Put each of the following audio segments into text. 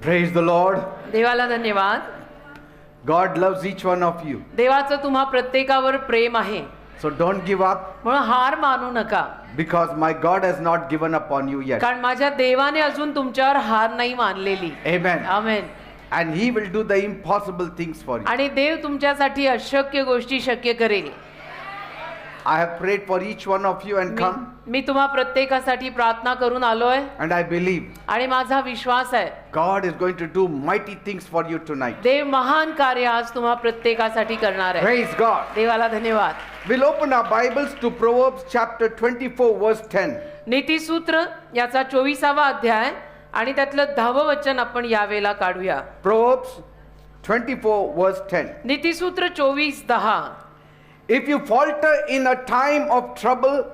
Praise the Lord. देवाला धन्यवाद. God loves each one of you. देवाचं तुम्हा प्रत्येकावर प्रेम आहे, So don't give up म्हणून हार मानू नका. because my God has not given up on you yet. कारण माझ्या देवाने अजून तुमच्यावर हार नाही मानलेली. Amen. Amen. And He will do the impossible things for you. आणि देव तुमच्यासाठी अशक्य गोष्टी शक्य करेल. I have prayed for each one of you and come, मी तुम्हा प्रत्येकासाठी प्रार्थना करून आलोय and I believe आणि माझा विश्वास आहे God is going to do mighty things for you tonight. देव महान कार्य आज तुम्हा प्रत्येकासाठी करणार आहे. Praise God. देवाला धन्यवाद. We'll open our Bibles to Proverbs chapter 24 verse 10. नीतिसूत्र याचा 24वा अध्याय आणि त्यातलं 10वं वचन आपण यावेळेला काढूया. Proverbs 24 verse 10. नीतिसूत्र 24:10. If you falter in a time of trouble,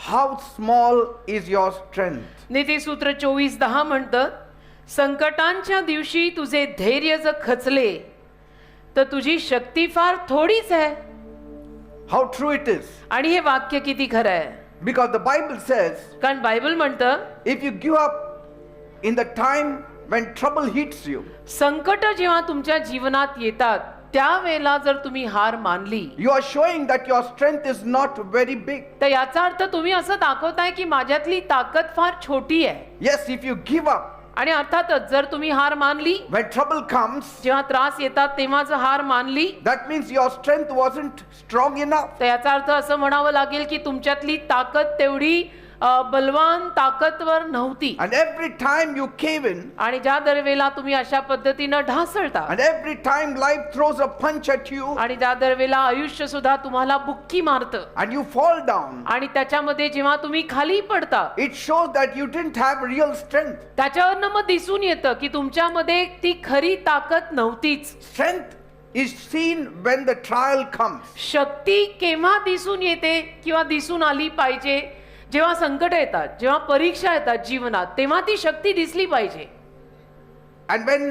how small is your strength? नीतिसूत्र 24:10 म्हणतं, संकटांच्या दिवशी तुझे धैर्य जर खचले तर तुझी शक्ती फार थोडीच आहे. How true it is. आणि हे वाक्य किती खरं आहे. Because the Bible says, कारण बायबल म्हणतं, if you give up in the time when trouble hits you, संकट जेव्हा तुमच्या जीवनात येतात त्यावेळेला जर तुम्ही हार मानली you are showing that your strength is not very big. तर याचा अर्थ तुम्ही असं दाखवताय की माझ्यातली ताकद फार छोटी आहे. Yes, if you give up आणि अर्थातच जर तुम्ही हार मानली, when trouble comes, जेव्हा त्रास येतात तेव्हा जर हार मानली that means your strength wasn't strong enough. तर याचा अर्थ असं म्हणावं लागेल की तुमच्यातली ताकद तेवढी बलवान ताकदवर नव्हती. And every time you cave in, आणि ज्या दरवेळेला तुम्ही अशा पद्धतीनं ढासळता and every time life throws a punch at you, आणि ज्या दरवेळेला आयुष्य सुद्धा तुम्हाला बुक्की मारतं and you fall down, आणि त्याच्यामध्ये जेव्हा तुम्ही खाली पडता it shows that you didn't have real strength. त्याच्यावरनं मग दिसून येतं की तुमच्यामध्ये ती खरी ताकद नव्हतीच. Strength is seen when the trial comes. शक्ती केव्हा दिसून येते किंवा दिसून आली पाहिजे, जेव्हा संकट येतात, जेव्हा परीक्षा येतात जीवनात, तेव्हा ती शक्ती दिसली पाहिजे. And when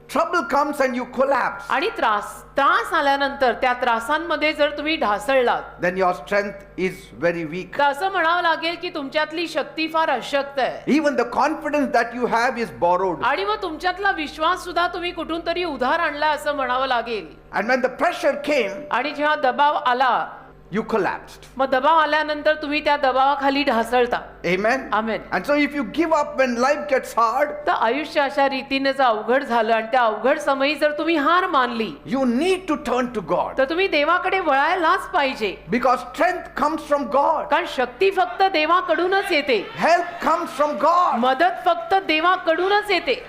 trouble comes and you collapse, आणि त्रास आल्यानंतर त्या त्रासांमध्ये जर तुम्ही ढासळलात then your strength is very weak. तर असं म्हणावं लागेल की तुमच्यातली शक्ती फार अशक्त आहे. Even the confidence that you have is borrowed. आणि मग तुमच्यातला विश्वास सुद्धा तुम्ही कुठून तरी उधार आणला असं म्हणावं लागेल. And when the pressure came, आणि जेव्हा दबाव आला, you collapsed. मग दबाव आल्यानंतर तुम्ही त्या दबावाखाली ढासळता. Amen. Amen. And so if you give up when life gets hard, तर आयुष्य अशा रीतीने जर अवघड झालं आणि त्या अवघड समयी जर तुम्ही हार मानली you need to turn to God. तर तुम्ही देवाकडे वळायलाच पाहिजे. Because strength comes from God. कारण शक्ती फक्त देवाकडूनच येते, Help comes from God. मदत फक्त देवाकडूनच येते.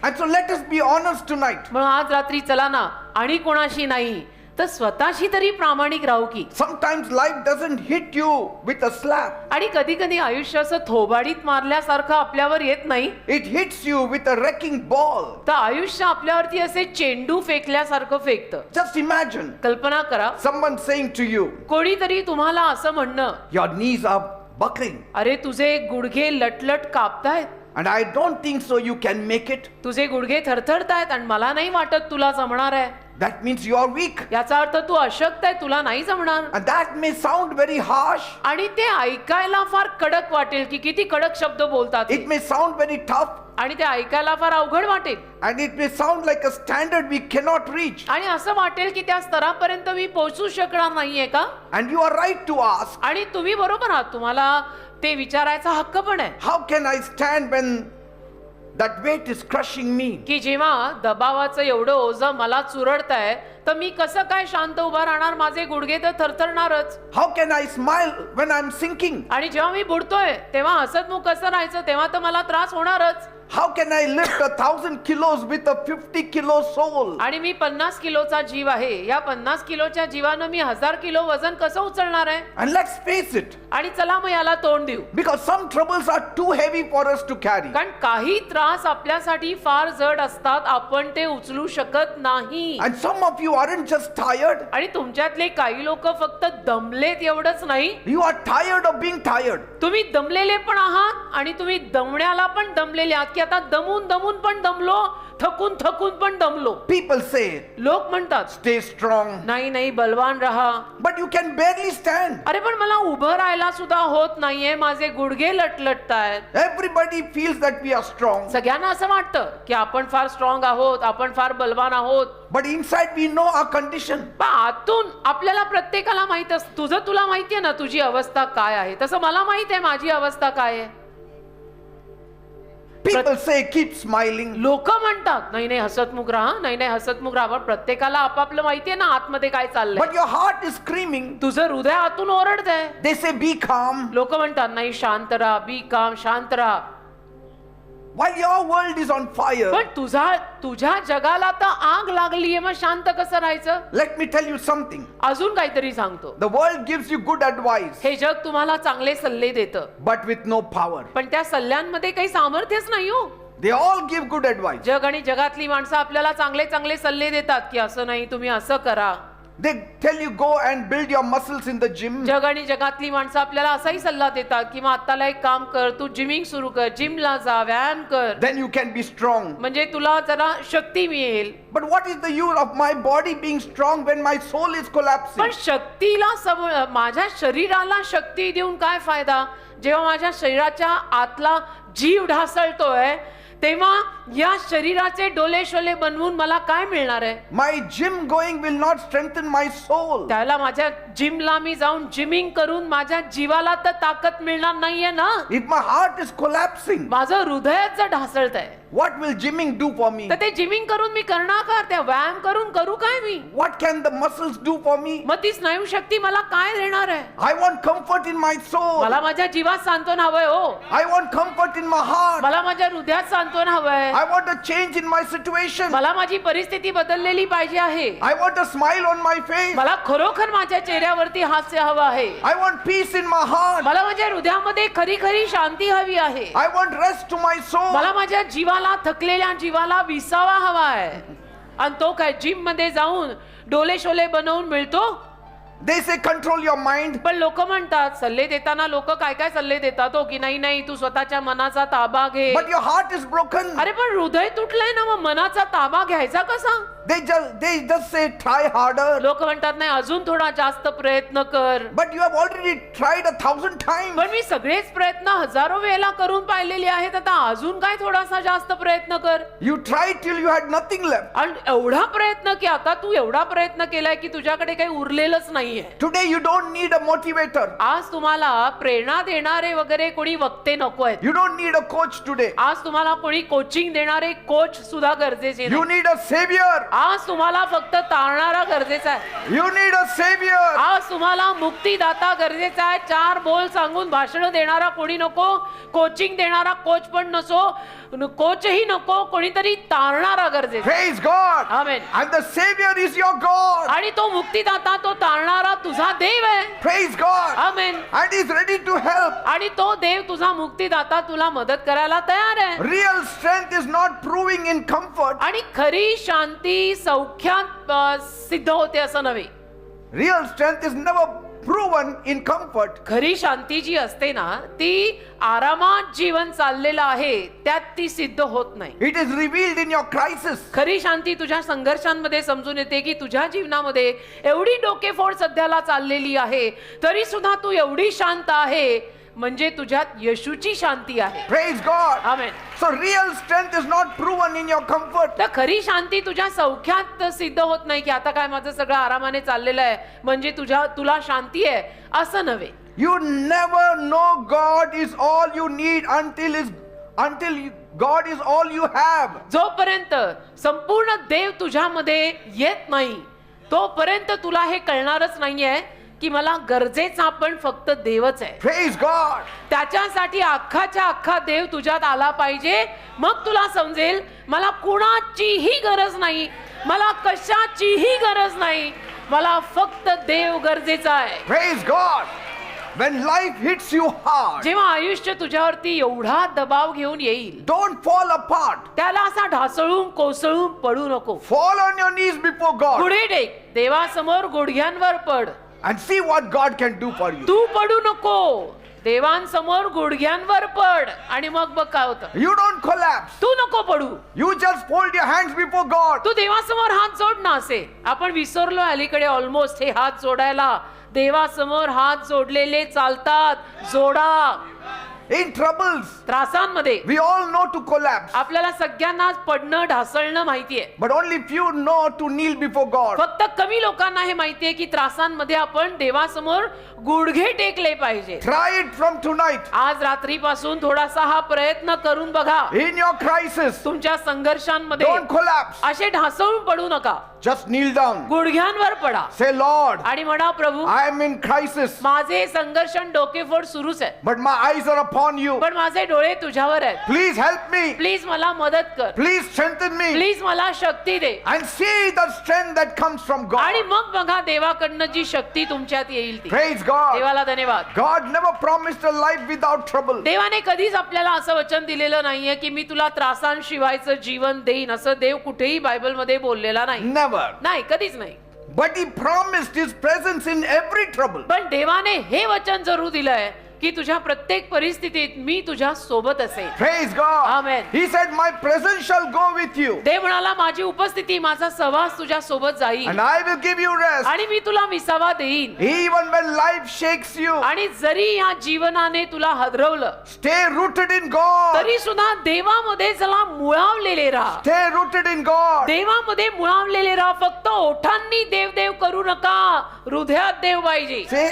And so let us be honest tonight. म्हणून आज रात्री चला ना, आणि कोणाशी नाही तर स्वतःशी तरी प्रामाणिक राहू की. Sometimes life doesn't hit you with a slap. आणि कधी कधी आयुष्य असं थोबाडीत मारल्यासारखं आपल्यावर येत नाही, It hits you with a wrecking ball. तर आयुष्य आपल्यावरती असे चेंडू फेकल्यासारखं फेकतं. Just imagine कल्पना करा, someone saying to you, कोणीतरी तुम्हाला असं म्हणणं, your knees are buckling. अरे तुझे गुडघे लटलट कापतायत, And I don't think so you can make it. तुझे गुडघे थरथरतायत आणि मला नाही वाटत तुला जमणार आहे. That means you are weak. याचा अर्थ तू अशक्त आहे, तुला नाही जमणार. And that may sound very harsh. आणि ते ऐकायला फार कडक वाटेल की किती कडक शब्द बोलतात, It may sound very tough. आणि ते ऐकायला फार अवघड वाटेल. And it may sound like a standard we cannot reach. आणि असं वाटेल की त्या स्तरापर्यंत मी पोहोचू शकणार नाहीये का. And you are right to ask, आणि तुम्ही बरोबर आहात, तुम्हाला ते विचारायचा हक्क पण आहे how can I stand when that weight is crushing me? की जेव्हा दबावाचं एवढं ओझं मला चुरडतंय तर मी कसं काय शांत उभा राहणार, माझे गुडघे तर थरथरणारच. How can I smile when I'm sinking? आणि जेव्हा मी बुडतोय तेव्हा हसतमुख कसं राहायचं, तेव्हा तर मला त्रास होणारच. How can I lift 1,000 kilos with a 50 kilo soul? आणि मी 50 किलोचा जीव आहे, या 50 किलोच्या जीवानं मी 1000 किलो वजन कसं उचलणार आहे. And let's face it, आणि चला मग याला तोंड देऊ, because some troubles are too heavy for us to carry. कारण काही त्रास आपल्यासाठी फार जड असतात, आपण ते उचलू शकत नाही. And some of you aren't just tired, आणि तुमच्यातले काही लोक फक्त दमलेत एवढंच नाही, you are tired of being tired. तुम्ही दमलेले पण आहात आणि तुम्ही दमण्याला पण दमलेले आहात की आता दमून दमून पण दमलो, थकून थकून पण दमलो. People say, लोक म्हणतात stay strong. नाही नाही बलवान राहा. But you can barely stand. अरे पण मला उभं राहायला सुद्धा होत नाहीये, माझे गुडघे लटलटतायत. Everybody feels that we are strong. सगळ्यांना असं वाटतं की आपण फार स्ट्रॉंग आहोत, आपण फार बलवान आहोत. But inside we know our condition. पण आतून आपल्याला प्रत्येकाला माहित असतं. तुझं तुला माहितीये ना तुझी अवस्था काय आहे, तसं मला माहित आहे माझी अवस्था काय आहे. People say, keep smiling. लोक म्हणतात नाही नाही हसतमुख राहा, नाही नाही हसतमुख राहा. पण प्रत्येकाला आपापलं माहितीये ना आतमध्ये काय चाललंय. But your heart is screaming. तुझं हृदय आतून ओरडतंय. They say, be calm. लोक म्हणतात नाही शांत राहा, बी काम, शांत राहा. While your world is on fire, पण तुझ्या जगाला तर आग लागलीये, मग शांत कसं राहायचं. let me tell you something. अजून काहीतरी सांगतो. The world gives you good advice, हे जग तुम्हाला चांगले सल्ले देतं, but with no power. पण त्या सल्ल्यांमध्ये काही सामर्थ्यच नाही हो. They all give good advice. जग आणि जगातली माणसं आपल्याला चांगले चांगले सल्ले देतात की असं नाही, तुम्ही असं करा. They tell you go and build your muscles in the gym. जग आणि जगातली माणसं आपल्याला असाही सल्ला देतात की मग आत्ताला एक काम कर, तू जिमिंग सुरू कर, जिमला जा, व्यायाम कर, Then you can be strong. म्हणजे तुला जरा शक्ती मिळेल. But what is the use of my body being strong when my soul is collapsing? पण शक्तीला माझ्या शरीराला शक्ती देऊन काय फायदा, जेव्हा माझ्या शरीराच्या आतला जीव ढासळतोय तेव्हा या शरीराचे डोले शोले बनवून मला काय मिळणार आहे. My gym going will not strengthen my soul. त्याला माझ्या जिमला मी जाऊन जिमिंग करून माझ्या जीवाला तर ताकद मिळणार नाहीये ना. If my heart is collapsing, माझं हृदयच जर ढासळत आहे what will gymming do for me? तर ते जिमिंग करून मी करणार का, त्या व्यायाम करून करू काय मी. What can the muscles do for me? मग ती स्नायू शक्ती मला काय देणार आहे. I want comfort in my soul. मला माझ्या जीवात सांत्वन हवंय हो. I want comfort in my heart. मला माझ्या हृदयात सांत्वन हवंय. I want a change in my situation. मला माझी परिस्थिती बदललेली पाहिजे आहे. I want a smile on my face. मला खरोखर माझ्या चेहऱ्यावरती हास्य हवं आहे. I want peace in my heart. मला माझ्या हृदयामध्ये खरी खरी शांती हवी आहे. I want rest to my soul. मला माझ्या जीवाला, थकलेल्या जीवाला विसावा हवा आहे. आणि तो काय जिम मध्ये जाऊन डोले शोले बनवून मिळतो. They say control your mind. पण लोक म्हणतात, सल्ले देताना लोक काय काय सल्ले देतात हो की नाही नाही तू स्वतःच्या मनाचा ताबा घे. But your heart is broken. अरे पण हृदय तुटलंय ना, मग मनाचा ताबा घ्यायचा कसा. They just say try harder. लोक म्हणतात नाही अजून थोडा जास्त प्रयत्न कर. But you have already tried 1,000 times. पण मी सगळेच प्रयत्न हजारो वेळेला करून पाहिलेले आहेत, आता अजून काय थोडासा जास्त प्रयत्न कर. You tried till you had nothing left. आणि एवढा प्रयत्न की आता तू एवढा प्रयत्न केलाय की तुझ्याकडे काही उरलेलंच नाहीये. Today you don't need a motivator. आज तुम्हाला प्रेरणा देणारे वगैरे कोणी वक्ते नको आहेत. You don't need a coach today. आज तुम्हाला कोणी कोचिंग देणारे कोच सुद्धा गरजेचे You नाही. need a savior. आज तुम्हाला फक्त तारणारा गरजेचा आहे. You need a savior. आज तुम्हाला मुक्तीदाता गरजेचा आहे. चार बोल सांगून भाषण देणारा कोणी नको, कोचिंग देणारा कोच पण नसो, कोचही नको, कोणीतरी तारणारा गरजेचा. Praise God. Amen. And the savior is your God. आणि तो मुक्तीदाता, तो तारणारा तुझा देव आहे. Praise God. Amen. And he's ready to help. आणि तो देव तुझा मुक्तीदाता तुला मदत करायला तयार आहे. Real strength is not proving in comfort. आणि खरी शांती सौख्यात सिद्ध होते असं नव्हे. Real strength is never proven in comfort. खरी शांती जी असते ना ती आरामात जीवन चाललेलं आहे त्यात ती सिद्ध होत नाही. It is revealed in your crisis. खरी शांती तुझ्या संघर्षांमध्ये समजून येते की तुझ्या जीवनामध्ये एवढी डोकेफोड सध्याला चाललेली आहे तरी सुद्धा तू एवढी शांत आहे, म्हणजे तुझ्यात येशूची शांती आहे. Praise God. Amen. So real strength is not proven in your comfort. तर खरी शांती तुझ्या सौख्यात सिद्ध होत नाही की आता काय माझं सगळं आरामाने चाललेलं आहे म्हणजे तुला शांती आहे असं नव्हे. You never know God is all you need until God is all you have. जोपर्यंत संपूर्ण देव तुझ्यामध्ये येत नाही तोपर्यंत तुला हे कळणारच नाहीये की मला गरजेचा पण फक्त देवच आहे. Praise God. त्याच्यासाठी अख्खाच्या अख्खा देव तुझ्यात आला पाहिजे, मग तुला समजेल मला कुणाचीही गरज नाही, मला कशाचीही गरज नाही, मला फक्त देव गरजेचा आहे. Praise God. When life hits you hard, जेव्हा आयुष्य तुझ्यावरती एवढा दबाव घेऊन येईल don't fall apart. त्याला असा ढासळून कोसळून पडू नको. Fall on your knees before God पुढे टेक, देवासमोर गुडघ्यांवर पड. and see what God can do for you. तू पडू नको, देवांसमोर गुडघ्यांवर पड आणि मग बघ काय होतं. You don't collapse. तू नको पडू. You just fold your hands before God. तू देवासमोर हात जोड ना. असे आपण विसरलो अलीकडे ऑलमोस्ट हे हात जोडायला. देवासमोर हात जोडलेले चालतात. जोडा. In troubles, त्रासांमध्ये we all know to collapse, आपल्याला सगळ्यांना पडणं ढासळणं माहितीये. but only few know to kneel before God. फक्त कमी लोकांना हे माहितीये की त्रासांमध्ये आपण देवासमोर गुडघे टेकले पाहिजे. Try it from tonight. आज रात्रीपासून थोडासा हा प्रयत्न करून बघा. In your crisis, तुमच्या संघर्षांमध्ये don't collapse. असे ढासळून पडू नका. Just kneel down. गुडघ्यांवर पडा Say, Lord, आणि म्हणा, प्रभू, I am in crisis, माझे संघर्षण डोकेफोड सुरूच आहे, but my eyes are upon you. पण माझे डोळे तुझ्यावर आहेत. Please help me. प्लीज मला मदत कर. Please strengthen me. प्लीज मला शक्ती दे. And see the strength that comes from आणि God. मग बघा देवाकडनं जी शक्ती तुमच्यात येईल ती. Praise God. देवाला धन्यवाद. God never promised a life without trouble. देवाने कधीच आपल्याला असं वचन दिलेलं नाहीये की मी तुला त्रासांशिवायचं जीवन देईन. असं देव कुठेही बायबलमध्ये बोललेला नाही. Never. नाही, कधीच नाही. But He promised His presence in every trouble. पण देवाने हे वचन जरूर दिलंय की तुझ्या प्रत्येक परिस्थितीत मी तुझ्या सोबत असेल. Praise God. Amen. He said, my presence shall go with you. देव म्हणाला, माझी उपस्थिती, माझा सहवास तुझ्या सोबत जाईल And I will give you rest. आणि मी तुला विसावा देईन. Even when life shakes you, आणि जरी या जीवनाने तुला हदरवलं stay rooted in God. तरी सुद्धा देवामध्ये जरा मुळावलेले राहा. Stay rooted in God. देवामध्ये मुळावलेले राहा. फक्त ओठांनी देव देव करू नका, हृदयात देव पाहिजे. See,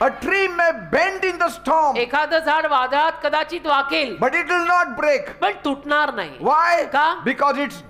a tree may bend in the storm, एखादं झाड वादळात कदाचित वाकेल, but it will not break. पण तुटणार नाही. Why? का? Because its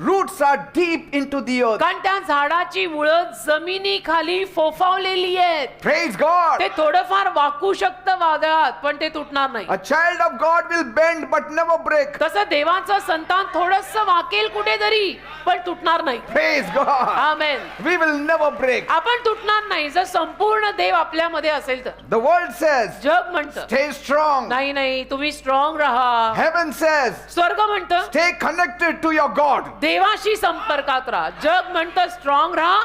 roots are deep into the earth. कारण त्या झाडाची मुळं जमिनीखाली फोफावलेली आहेत. Praise God. ते थोडंफार वाकू शकतं वादळात, पण ते तुटणार नाही. A child of God will bend but never break. तसं देवाचं संतान थोडंसं वाकेल कुठेतरी, पण तुटणार नाही. Praise God. Amen. We will never break. आपण तुटणार नाही जर संपूर्ण देव आपल्यामध्ये असेल तर. The world says, जग म्हणतं stay strong. नाही नाही, तुम्ही स्ट्रॉंग राहा. Heaven says, स्वर्ग म्हणतं stay connected to your God. देवाशी संपर्कात राहा. जग म्हणतं स्ट्रॉंग राहा.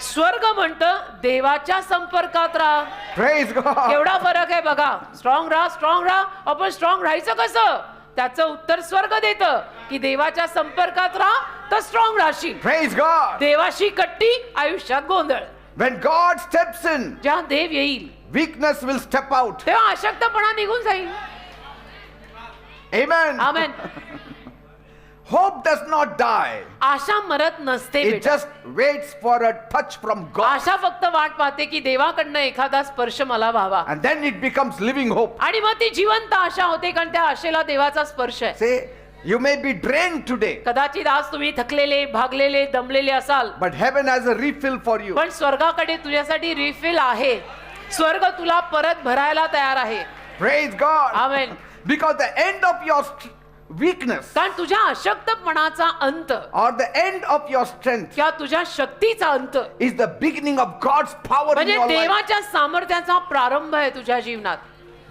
स्वर्ग म्हणतं देवाच्या संपर्कात राहा. Praise God. केवढा फरक आहे बघा. स्ट्रॉंग राहा, स्ट्रॉंग राहा. आपण स्ट्रॉंग राहायचं कसं? त्याचं उत्तर स्वर्ग देतं की देवाच्या संपर्कात राहा तर स्ट्रॉंग राहशील. Praise God. देवाशी कट्टी, आयुष्यात गोंधळ. When God steps in, जेव्हा देव येईल weakness will step out. तेव्हा अशक्तपणा निघून जाईल. Amen. Amen. Hope does not die. आशा मरत नसते It बेटा. just waits for a touch from God. आशा फक्त वाट पाहते की देवाकडनं एखादा स्पर्श मला व्हावा, And then it becomes living hope. आणि मग ती जिवंत आशा होते, कारण त्या आशेला देवाचा स्पर्श आहे. Say, you may be drained today, कदाचित आज तुम्ही थकलेले, भागलेले, दमलेले असाल, but heaven has a refill for you. पण स्वर्गाकडे तुझ्यासाठी रिफिल आहे. स्वर्ग तुला परत भरायला तयार आहे. Praise God. Amen. Because the end of your weakness कारण तुझ्या अशक्तपणाचा अंत or the end of your strength किंवा तुझ्या शक्तीचा अंत is the beginning of God's power in म्हणजे your life. देवाच्या सामर्थ्याचा प्रारंभ आहे तुझ्या जीवनात.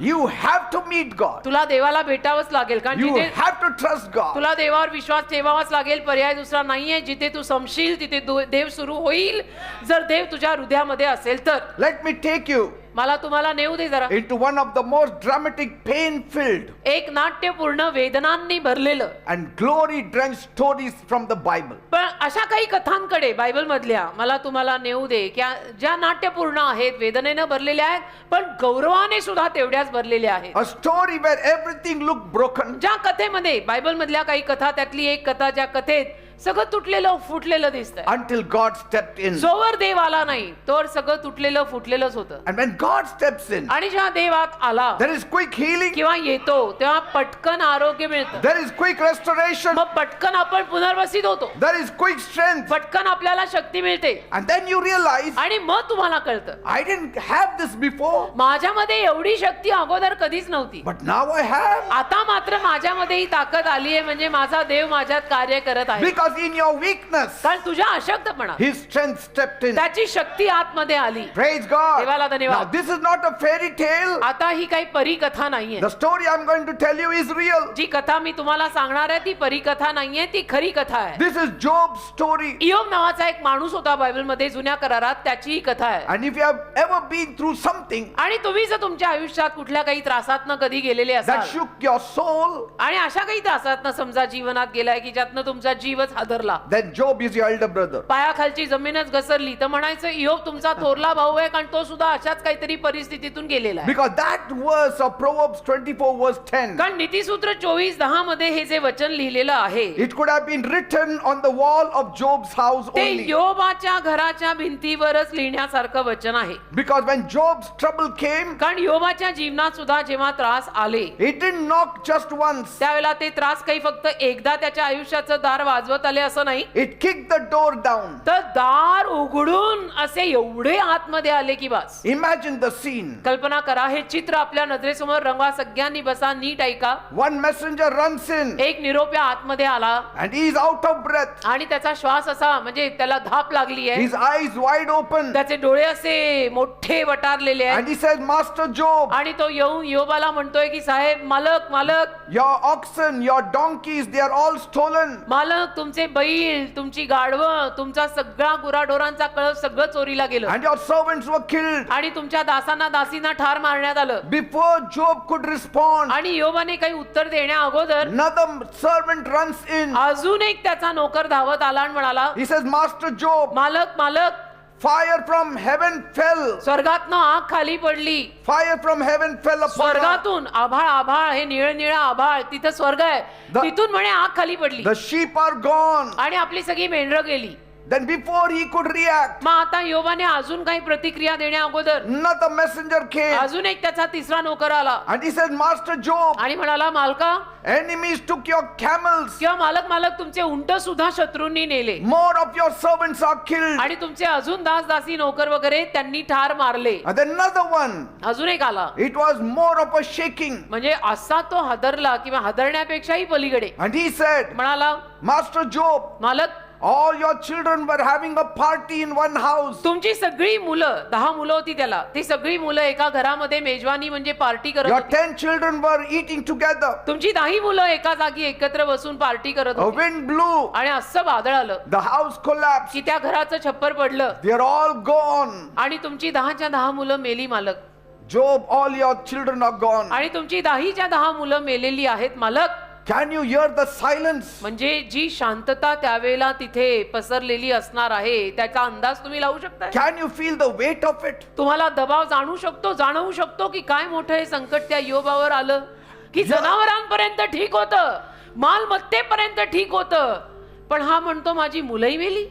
You have to meet God. तुला देवाला भेटावंच लागेल, कारण You जिथे have to trust God. तुला देवावर विश्वास ठेवावाच लागेल. पर्याय दुसरा नाहीये. जिथे तू समशील तिथे देव सुरू होईल, जर देव तुझ्या हृदयामध्ये असेल तर. Let me take you मला तुम्हाला नेऊ दे जरा into one of the most dramatic, pain-filled एक नाट्यपूर्ण, वेदनांनी भरलेलं, and glory-drenched stories from the Bible. पण अशा काही कथांकडे बायबल मधल्या मला तुम्हाला नेऊ दे ज्या नाट्यपूर्ण आहेत, वेदनेनं भरलेल्या आहेत, पण गौरवाने सुद्धा तेवढ्याच भरलेल्या आहेत. A story where everything looked broken, ज्या कथेमध्ये बायबल मधल्या काही कथा, त्यातली एक कथा, ज्या कथेत सगळं तुटलेलं फुटलेलं दिसतंय. until God stepped in. जोवर देव आला नाही तोवर सगळं तुटलेलं फुटलेलंच होतं. And when God steps in, आणि जेव्हा देव आत आला there is quick healing, किंवा येतो तेव्हा पटकन आरोग्य मिळतं. there is quick restoration, मग पटकन आपण पुनर्वसित होतो. there is quick strength. पटकन आपल्याला शक्ती मिळते. And then you realize, आणि मग तुम्हाला कळतं, I didn't have this before, माझ्यामध्ये एवढी शक्ती अगोदर कधीच नव्हती, but now I have. आता मात्र माझ्यामध्ये ही ताकद आली आहे. म्हणजे माझा देव माझ्यात कार्य करत आहे. Because Because in your weakness, कारण तुझ्या अशक्तपणा His strength stepped in. त्याची शक्ती आतमध्ये आली. Praise God. देवाला धन्यवाद. Now this is not a fairy tale. आता ही काही परीकथा नाहीये. The story I'm going to tell you is real. जी कथा मी तुम्हाला सांगणार आहे ती परीकथा नाहीये, ती खरी कथा आहे. This is Job's story. इयोब नावाचा एक माणूस होता बायबलमध्ये जुन्या करारात, त्याची ही कथा आहे. And if you have ever been through something आणि तुम्ही जर तुमच्या आयुष्यात कुठल्या काही त्रासातनं कधी गेलेले that असाल shook your soul, आणि अशा काही त्रासातनं समजा जीवनात गेलाय की ज्यातनं तुमचा जीवच हादरला, then Job is your elder brother. पायाखालची जमीनच घसरली, तर म्हणायचं इयोब तुमचा थोरला भाऊ आहे, कारण तो सुद्धा अशाच काहीतरी परिस्थितीतून गेलेला आहे. Because that verse of Proverbs 24 verse 10, कारण नीतिसूत्र 24:10 मध्ये हे जे वचन लिहिलेलं आहे it could have been written on the wall of Job's house ते only. योबाच्या घराच्या भिंतीवरच लिहिण्यासारखं वचन आहे. Because when Job's trouble came, कारण योबाच्या जीवनात सुद्धा जेव्हा त्रास आले it didn't knock just once. त्यावेळेला ते त्रास काही फक्त एकदा त्याच्या आयुष्याचं दार वाजवत आले असं नाही, It kicked the door down. तर दार उघडून असे एवढे आतमध्ये आले की बस. Imagine the scene. कल्पना करा, हे चित्र आपल्या नजरेसमोर रंगवा, सगळ्यांनी बसा, नीट ऐका. One messenger runs in एक निरोप्या आतमध्ये आला and he is out of breath. आणि त्याचा श्वास असा म्हणजे त्याला धाप लागली आहे, His eyes wide open. त्याचे डोळे असे मोठे वटारलेले आहेत And he says, Master Job, आणि तो येऊन योबाला म्हणतोय की साहेब, मालक मालक your oxen, your donkeys, they are all stolen. मालक, तुमचे बैल, तुमची गाढवं, तुमचा सगळा गुराढोरांचा कळप सगळं चोरीला गेलं And your servants were killed. आणि तुमच्या दासांना दासींना ठार मारण्यात आलं. Before Job could respond, आणि योबाने काही उत्तर देण्या अगोदर another servant runs in. अजून एक त्याचा नोकर धावत आला आणि म्हणाला, He says, Master Job, मालक मालक, fire from heaven fell. स्वर्गातनं आग खाली पडली. Fire from heaven fell upon us. स्वर्गातून आभाळ, आभाळ हे निळ निळ आभाळ, तिथं स्वर्ग आहे, तिथून म्हणे आग खाली पडली The sheep are gone. आणि आपली सगळी मेंढरं गेली. Then before he could react, मग आता योबाने अजून काही प्रतिक्रिया देण्या अगोदर another messenger came. अजून एक त्याचा तिसरा नोकर आला And he said, Master Job, आणि म्हणाला, मालका enemies took your camels. किंवा मालक मालक, तुमचे उंट सुद्धा शत्रूंनी नेले More of your servants are killed. आणि तुमचे अजून दास दासी नोकर वगैरे त्यांनी ठार मारले. And then another one. अजून एक आला, It was more of a shaking. म्हणजे असा तो हादरला किंवा हादरण्यापेक्षाही पलीकडे. And he said, म्हणाला, Master Job, मालक, all your children were having a party in one house. तुमची सगळी मुलं, 10 मुलं होती त्याला, ती सगळी मुलं एका घरामध्ये मेजवानी म्हणजे पार्टी करत Your होती. 10 children were eating together. तुमची 10 मुलं एका जागी एकत्र बसून पार्टी करत A होती wind blew. आणि असं वादळ आलं The house collapsed. की त्या घराचं छप्पर पडलं They are all gone. आणि तुमची 10च्या 10 मुलं मेली मालक. Job, all your children are gone. आणि तुमची 10च्या 10 मुलं मेलेली आहेत मालक. Can you hear the silence? म्हणजे जी शांतता त्यावेळेला तिथे पसरलेली असणार आहे त्याचा अंदाज तुम्ही लावू शकता. Can you feel the weight of it? तुम्हाला दबाव जाणवू शकतो की काय मोठं हे संकट त्या योबावर आलं, की जनावरांपर्यंत ठीक होतं, मालमत्तेपर्यंत ठीक होतं, पण हा म्हणतो माझी मुलंही मेली.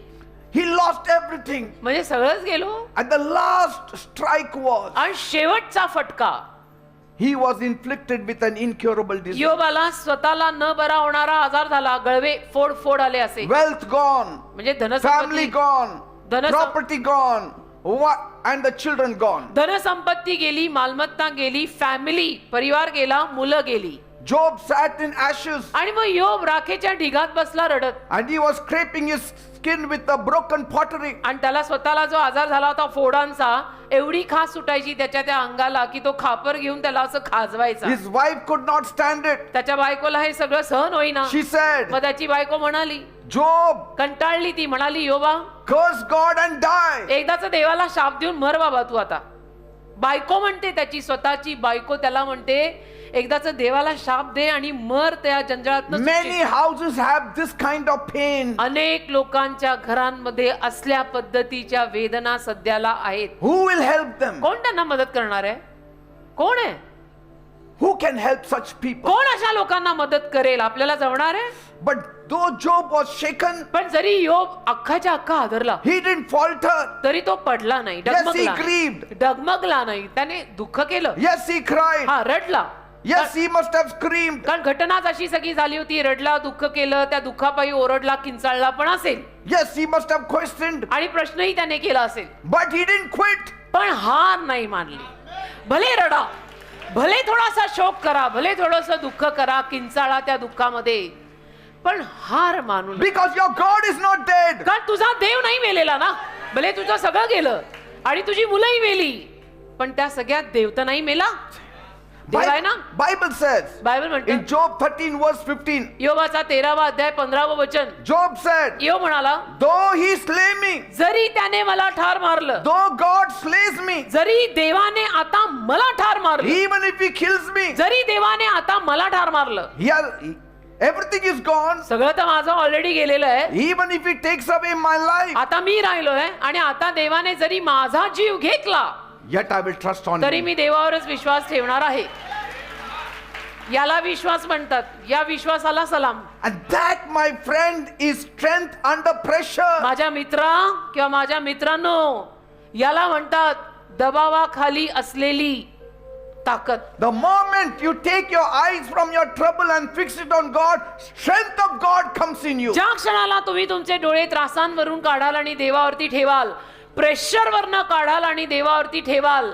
He lost everything. म्हणजे सगळंच गेलो. And the last strike was, आणि शेवटचा फटका, he was inflicted with an incurable disease. योबाला स्वतःला न बरा होणारा आजार झाला. गळवे फोड आले असे. Wealth gone, म्हणजे family धनसंपत्ती gone, property gone, and the children gone. धनसंपत्ती गेली, मालमत्ता गेली, फॅमिली परिवार गेला, मुलं गेली. Job sat in ashes आणि मग योब राखेच्या ढिगात बसला रडत. and he was scraping his skin with the broken pottery. आणि त्याला स्वतःला जो आजार झाला होता फोडांचा, एवढी खास सुटायची त्याच्या त्या अंगाला की तो खापर घेऊन त्याला असं खाजवायचा. His wife could not stand it. त्याच्या बायकोला हे सगळं सहन होईना. She said, मग त्याची बायको म्हणाली, Job, कंटाळली ती, म्हणाली, योबा curse God and die. एकदाच देवाला शाप देऊन मर बाबा तू आता. बायको म्हणते, त्याची स्वतःची बायको त्याला म्हणते, एकदाच देवाला शाप दे आणि मर त्या जंजाळातनं. Many houses have this kind of pain. अनेक लोकांच्या घरांमध्ये असल्या पद्धतीच्या वेदना सध्याला आहेत. Who will help them? कोण त्यांना मदत करणार आहे? कोण आहे? Who can help such people? कोण अशा लोकांना मदत करेल? आपल्याला जमणार आहे? But though Job was shaken, पण जरी योब अख्खाच्या अख्खा हादरला, he didn't falter. तरी तो पडला नाही, Yes, he grieved. डगमगला नाही, त्याने दुःख केलं. Yes, he cried. हा, रडला. Yes, he must have screamed. कारण घटनाच अशी सगळी झाली होती. रडला, दुःख केलं, त्या दुःखापायी ओरडला, किंचाळला पण असेल. Yes, he must have questioned. आणि प्रश्नही त्याने केला असेल. But he didn't quit. पण हार नाही मानली. भले रडा, भले थोडासा शोक करा, भले थोडंसं दुःख करा, किंचाळा त्या दुःखामध्ये, पण हार मानू नका. because your God is not dead. कारण तुझा देव नाही मेलेला ना. भले तुझं सगळं गेलं आणि तुझी मुलंही मेली, पण त्या सगळ्यात देव तर नाही मेला. देव आहे ना. Bible says बायबल म्हणते in Job 13 verse 15, योबाचा 13वा अध्याय 15व वचन, Job said, यो म्हणाला, though he slay me, जरी त्याने मला ठार मारलं, though God slays me, जरी देवाने आता मला ठार मारलं, even if he kills me, जरी देवाने आता मला ठार मारलं, everything is gone. सगळं तर माझं ऑलरेडी गेलेलं आहे, Even if he takes away my life, आता मी राहिलोय आणि आता देवाने जरी माझा जीव घेतला, yet I will trust on तरी him. मी देवावरच विश्वास ठेवणार आहे. याला विश्वास म्हणतात. या विश्वासाला सलाम. And that, my friend, is strength under pressure. माझ्या मित्रा किंवा माझ्या मित्रांनो, याला म्हणतात दबावाखाली असलेली ताकद. The moment you take your eyes from your trouble and fix it on God, strength of God comes in you. ज्या क्षणाला तुम्ही तुमचे डोळे त्रासांवरून काढाल आणि देवावरती ठेवाल, प्रेशरवरनं काढाल आणि देवावरती ठेवाल,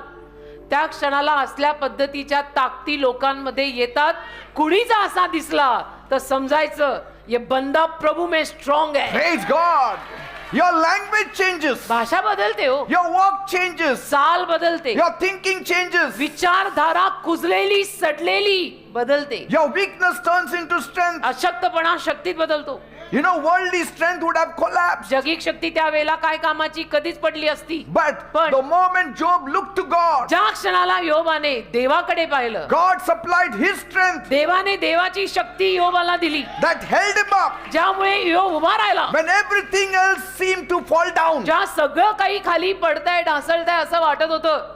त्या क्षणाला असल्या पद्धतीच्या ताकदी लोकांमध्ये येतात. कुणीचा असा दिसला तर समजायचं ये बंदा प्रभू में स्ट्रॉंग आहे. Praise God. Your language changes. भाषा बदलते हो, Your walk changes. चाल बदलते, Your thinking changes. विचारधारा कुजलेली सडलेली बदलते, Your weakness turns into strength. अशक्तपणा शक्तीत बदलतो. You know, worldly strength would have collapsed. जगिक शक्ती त्यावेळेला काय कामाची, कधीच पडली असती. But But- the moment Job looked to God, ज्या क्षणाला योबाने देवाकडे पाहिलं, God supplied his strength देवाने देवाची शक्ती योबाला दिली, that held him up ज्यामुळे योब उभा राहिला. when everything else seemed to fall down. ज्या सगळं काही खाली पडतंय, ढासळतंय असं वाटत होतं,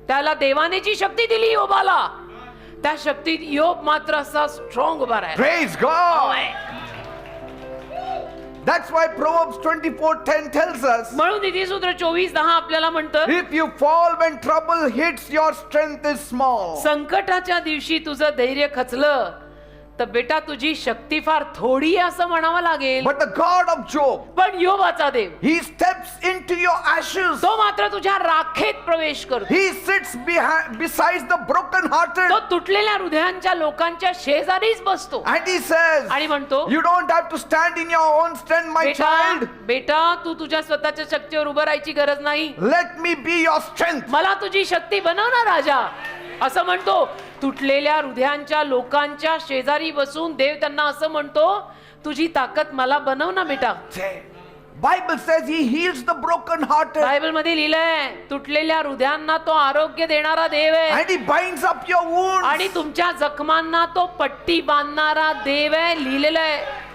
त्याला देवाने जी शक्ती दिली योबाला, त्या शक्तीत योब मात्र असा स्ट्रॉंग उभा राहिला. Praise God. That's why Proverbs 24:10 tells us, म्हणून नीतिसूत्र 24:10 आपल्याला म्हणतं, if you fall when trouble hits, your strength is small. संकटाच्या दिवशी तुझं धैर्य खचलं तर बेटा तुझी शक्ती फार थोडी आहे असं म्हणावं लागेल. But the God of Job, पण योबाचा देव, he steps into your ashes. तो मात्र तुझ्या राखेत प्रवेश करतो. He sits besides the brokenhearted. तो तुटलेल्या हृदयांच्या लोकांच्या शेजारीच बसतो And he says, आणि म्हणतो, you don't have to stand in your own strength, my बेटा child. बेटा तू तुझ्या स्वतःच्या शक्तीवर उभं राहायची गरज नाही. Let me be your strength. मला तुझी शक्ती बनव ना राजा, असं म्हणतो. तुटलेल्या हृदयांच्या लोकांच्या शेजारी बसून देव त्यांना असं म्हणतो, तुझी ताकद मला बनव ना बेटा. Bible says he heals the brokenhearted Bible मध्ये लिहिलंय, तुटलेल्या हृदयांना तो आरोग्य देणारा देव आहे and he binds up your wounds. आणि तुमच्या जखमांना तो पट्टी बांधणारा देव आहे, लिहिलेलं आहे.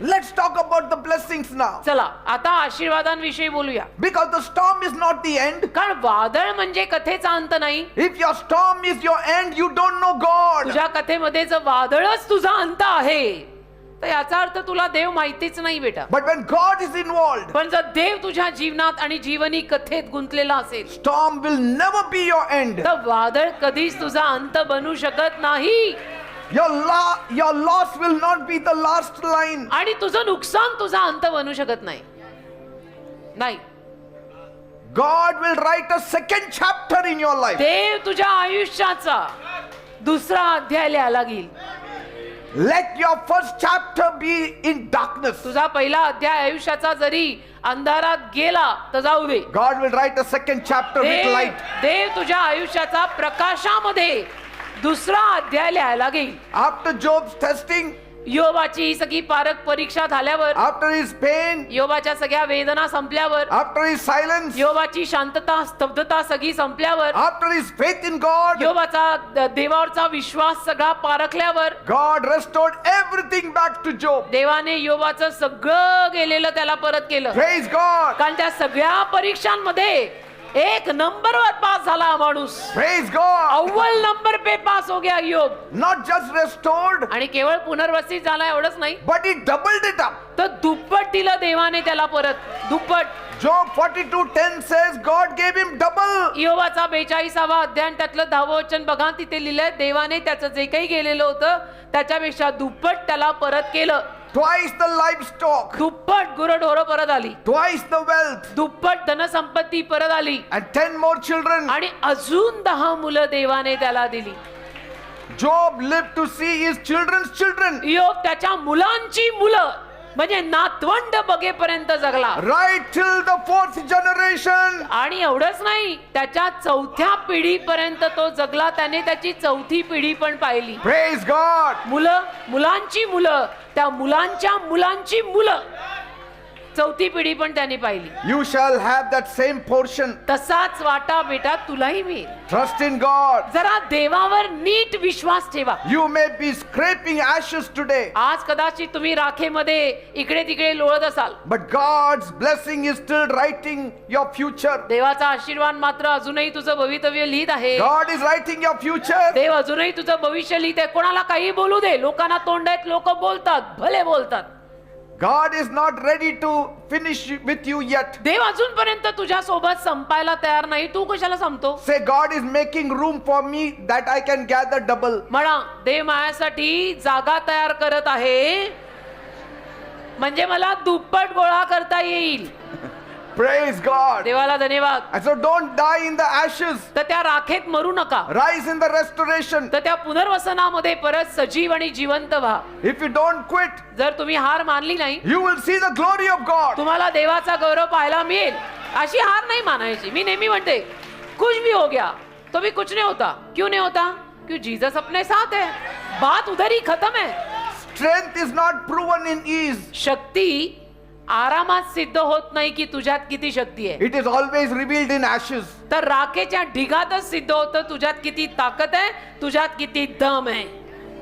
Let's talk about the blessings now. चला आता आशीर्वादांविषयी बोलूया. Because the storm is not the end. कारण वादळ म्हणजे कथेचा अंत नाही. If your storm is your end, you don't know God. तुझ्या कथेमध्ये जर वादळच तुझा अंत आहे तर याचा अर्थ तुला देव माहितीच नाही बेटा. But when God is involved, पण जर देव तुझ्या जीवनात आणि जीवनी कथेत गुंतलेला असेल storm will never be your end. तर वादळ कधीच तुझा अंत बनू शकत नाही. Your loss will not be the last line. आणि तुझं नुकसान तुझा अंत बनू शकत नाही. नाही, God will write a second chapter in your life. देव तुझ्या आयुष्याचा दुसरा अध्याय लिहायला लागेल. Let your first chapter be in darkness. तुझा पहिला अध्याय आयुष्याचा जरी अंधारात गेला तर जाऊ दे, God will write a second chapter with Dev light. देव तुझ्या आयुष्याचा प्रकाशामध्ये दुसरा अध्याय लिहायला लागेल. After Job's testing, योबाची ही सगळी पारख परीक्षा झाल्यावर, after his pain, योबाच्या सगळ्या वेदना संपल्यावर, after his silence, योबाची शांतता स्तब्धता सगळी संपल्यावर, after his faith in God, योबाचा देवावरचा विश्वास सगळा पारखल्यावर, God restored everything back to Job. देवाने योबाचं सगळं गेलेलं त्याला परत केलं. Praise God. कारण त्या सगळ्या परीक्षांमध्ये एक नंबरवर पास झाला हा माणूस. Praise God. अव्वल नंबर पे पास हो गया योब. Not just restored, आणि केवळ पुनर्वसित झाला एवढंच नाही, but he doubled it up. तर दुप्पट दिलं देवाने त्याला परत, दुप्पट. Job 42:10 says God gave him double. योबाचा 42वा अध्याय त्यातलं 10वं वचन बघा, तिथे लिहिलंय देवाने त्याचं जे काही गेलेलं होतं त्याच्यापेक्षा दुप्पट त्याला परत केलं. Twice the livestock, दुप्पट गुरढोरं परत आली, twice the wealth, दुप्पट धनसंपत्ती परत आली and 10 more children. आणि अजून 10 मुलं देवाने त्याला दिली. Job lived to see his children's children. इयोब त्याच्या मुलांची मुलं म्हणजे नातवंड बघेपर्यंत जगला. Right till the 4th generation. आणि एवढंच नाही, त्याच्या 4थ्या पिढीपर्यंत तो जगला. त्याने त्याची 4थी पिढी पण पाहिली. Praise God. मुलांची मुलं, त्या मुलांच्या मुलांची मुलं, 4थी पिढी पण त्याने पाहिली. You shall have that same portion. तसाच वाटा बेटा तुलाही मिळेल. Trust in God. जरा देवावर नीट विश्वास ठेवा. You may be scraping ashes today, आज कदाचित तुम्ही राखेमध्ये इकडे तिकडे लोळत असाल, but God's blessing is still writing your future. देवाचा आशीर्वाद मात्र अजूनही तुझं भवितव्य लिहित आहे. God is writing your future. देव अजूनही तुझं भविष्य लिहित आहे. कोणाला काही बोलू दे, लोकांना तोंड आहेत, लोक बोलतात, भले बोलतात. God is not ready to finish with you yet. देव अजूनपर्यंत तुझ्या सोबत संपायला तयार नाही. तू कशाला संपतो? Say, God is making room for me that I can gather double. म्हणा, देव माझ्यासाठी जागा तयार करत आहे म्हणजे मला दुप्पट गोळा करता येईल. Praise God. देवाला धन्यवाद. And so don't die in the ashes. तर त्या राखेत मरू नका, Rise in the restoration. तर त्या पुनर्वसनामध्ये परत सजीव आणि जिवंत व्हा. If you don't quit, जर तुम्ही हार मानली नाही, you will see the glory of God. तुम्हाला देवाचा गौरव पाहायला मिळेल. अशी हार नाही मानायची. मी नेहमी म्हणते, कुछ भी हो गया तो भी कुछ नहीं होता. क्यों नहीं होता? क्यों जीसस अपने साथ है. बात उधर ही खत्म है. Strength is not proven in ease. शक्ती आरामात सिद्ध होत नाही की तुझ्यात किती शक्ती आहे. It is always revealed in ashes. तर राखेच्या ढिगातच सिद्ध होतं तुझ्यात किती ताकद आहे, तुझ्यात किती दम आहे.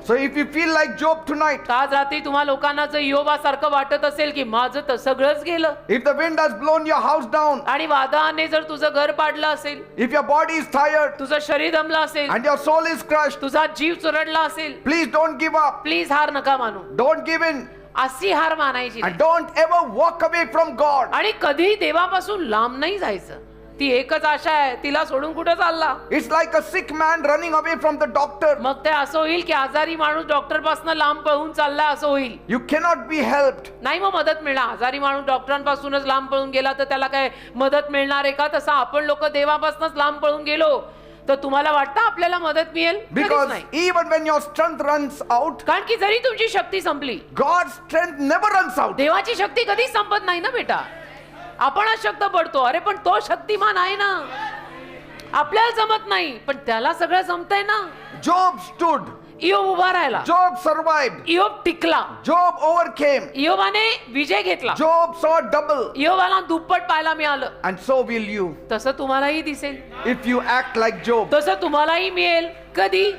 So if you feel like Job tonight, आज रात्री तुम्हा लोकांना जर योबासारखं वाटत असेल की माझं तर सगळंच गेलं, if the wind has blown your house down, आणि वादळाने जर तुझं घर पाडलं असेल, if your body is tired तुझं शरीर दमलं असेल, and your soul is crushed, तुझा जीव चुरडला असेल, please don't give up. Please हार नका मानू. Don't give in. अशी हार मानायची नाही. And don't ever walk away from God. आणि कधी देवापासून लांब नाही जायचं. ती एकच आशा आहे, तिला सोडून कुठं चालला. It's like a sick man running away from the doctor. मग ते असं होईल की आजारी माणूस डॉक्टर पासून लांब पळून चालला असं होईल. You cannot be helped. नाही मग मदत मिळणार. आजारी माणूस डॉक्टरांपासूनच लांब पळून गेला तर त्याला काय मदत मिळणार आहे का? तसं आपण लोक देवापासूनच लांब पळून गेलो तर तुम्हाला वाटतं आपल्याला मदत मिळेल? कधीच Because नाही. even when your strength runs out, कारण की जरी तुमची शक्ती संपली, God's strength never runs out. देवाची शक्ती कधीच संपत नाही ना बेटा. आपण शक्त पडतो, अरे पण तो शक्तिमान आहे ना, आपल्याला जमत नाही पण त्याला सगळं जमतंय ना. Job stood. इयोब उभा राहिला, Job survived. इयोब टिकला, Job overcame. इयोबाने विजय घेतला, Job saw double. इयोबाला दुप्पट पाहायला मिळालं. And so will you. तसं तुम्हालाही दिसेल, If you act like Job. तसं तुम्हालाही मिळेल. कधी?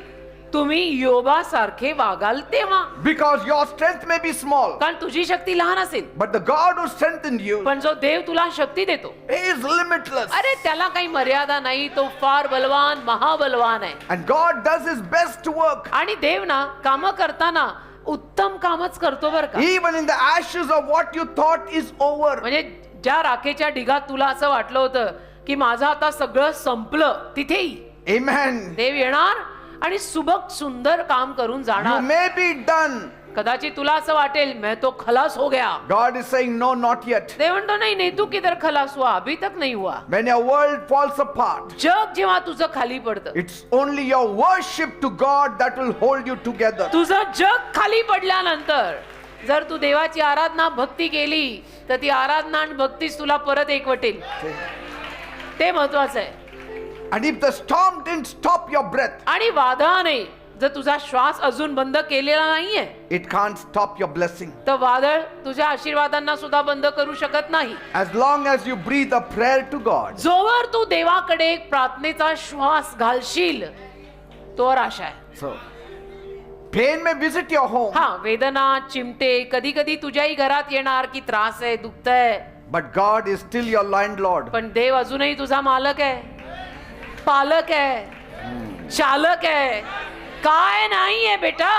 तुम्ही योबासारखे वागाल तेव्हा. Because your strength may be small, कारण तुझी शक्ती लहान असेल, but the God who strengthened you पण जो देव तुला शक्ती देतो, is limitless. अरे त्याला काही मर्यादा नाही. तो फार बलवान, महाबलवान आहे. And God does his best to work. आणि देव ना काम करताना उत्तम कामच करतो बर का. Even in the ashes of what you thought is over. म्हणजे ज्या राखेच्या ढिगात तुला असं वाटलं होतं की माझं आता सगळं संपलं, तिथेही Amen. देव येणार आणि सुबक सुंदर काम करून You जाणार. may be done. कदाचित तुला असं वाटेल मैं तो खलास हो गया. God is saying, no, not yet. देव म्हणतो नाही नाही, तू किधर खलास हुआ, अभी तक नहीं हुआ. When your world falls apart, जग जेव्हा तुझं खाली पडतं, it's only your worship to God that will hold you together. तुझं जग खाली पडल्यानंतर जर तू देवाची आराधना भक्ती केली तर ती आराधना आणि भक्तीच तुला परत एकवटेल. ते महत्वाचं आहे. And if the storm didn't stop your breath, आणि वादळाने जर तुझा श्वास अजून बंद केलेला नाहीये, it can't stop your blessing. तर वादळ तुझ्या आशीर्वादांना सुद्धा बंद करू शकत नाही. As long as you breathe a prayer to God, जोवर तू देवाकडे एक प्रार्थनेचा श्वास घालशील तोवर आशा आहे. so pain may visit your home, हा, वेदना, चिमटे कधी कधी तुझ्याही घरात येणार की त्रास आहे, दुखतंय, but God is still your landlord. पण देव अजूनही तुझा मालक आहे, पालक आहे, चालक आहे. काय नाहीये बेटा,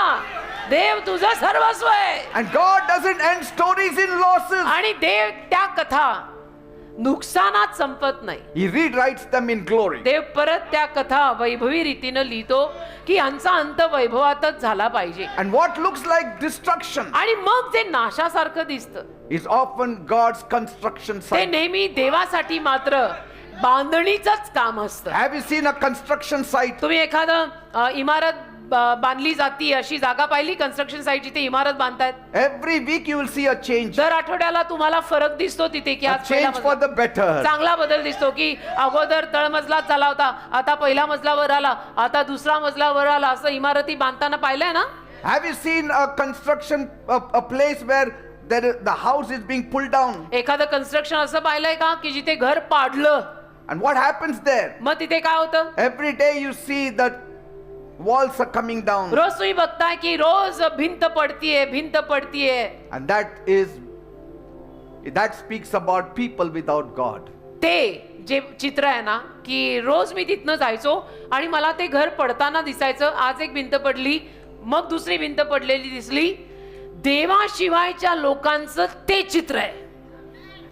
देव तुझं सर्वस्व आहे. And God doesn't end stories in losses. आणि देव त्या कथा नुकसानात संपत नाही. He rewrites them in glory. देव परत त्या कथा वैभवी रीतीनं लिहितो की यांचा अंत वैभवातच झाला पाहिजे. And what looks like destruction आणि मग जे नाशासारखं दिसतं is often God's construction ते site. नेहमी देवासाठी मात्र बांधणीचंच काम असतं. Have you seen a construction site? तुम्ही एखादं इमारत बांधली जाती अशी जागा पाहिली कन्स्ट्रक्शन साईट जिथे इमारत बांधतायत Every week you will see a change. दर आठवड्याला तुम्हाला फरक दिसतो तिथे की A आज पहिला change for मजला the better. चांगला बदल दिसतो की अगोदर तळमजलाच झाला होता आता पहिला मजला वर आला आता दुसरा मजला वर आला असं इमारती बांधताना पाहिलंय ना Have you seen a construction, a place where the house is being pulled down? एखादं कन्स्ट्रक्शन असं पाहिलंय का की जिथे घर पाडलं And what happens there? मग तिथे काय होतं Every day you see that walls are coming down. रोज तुम्ही बघताय की रोज भिंत पडतीये And that speaks about people without God. ते जे चित्र आहे ना की रोज मी तिथनं जायचो आणि मला ते घर पडताना दिसायचं आज एक भिंत पडली मग दुसरी भिंत पडलेली दिसली देवाशिवायच्या लोकांचं ते चित्र आहे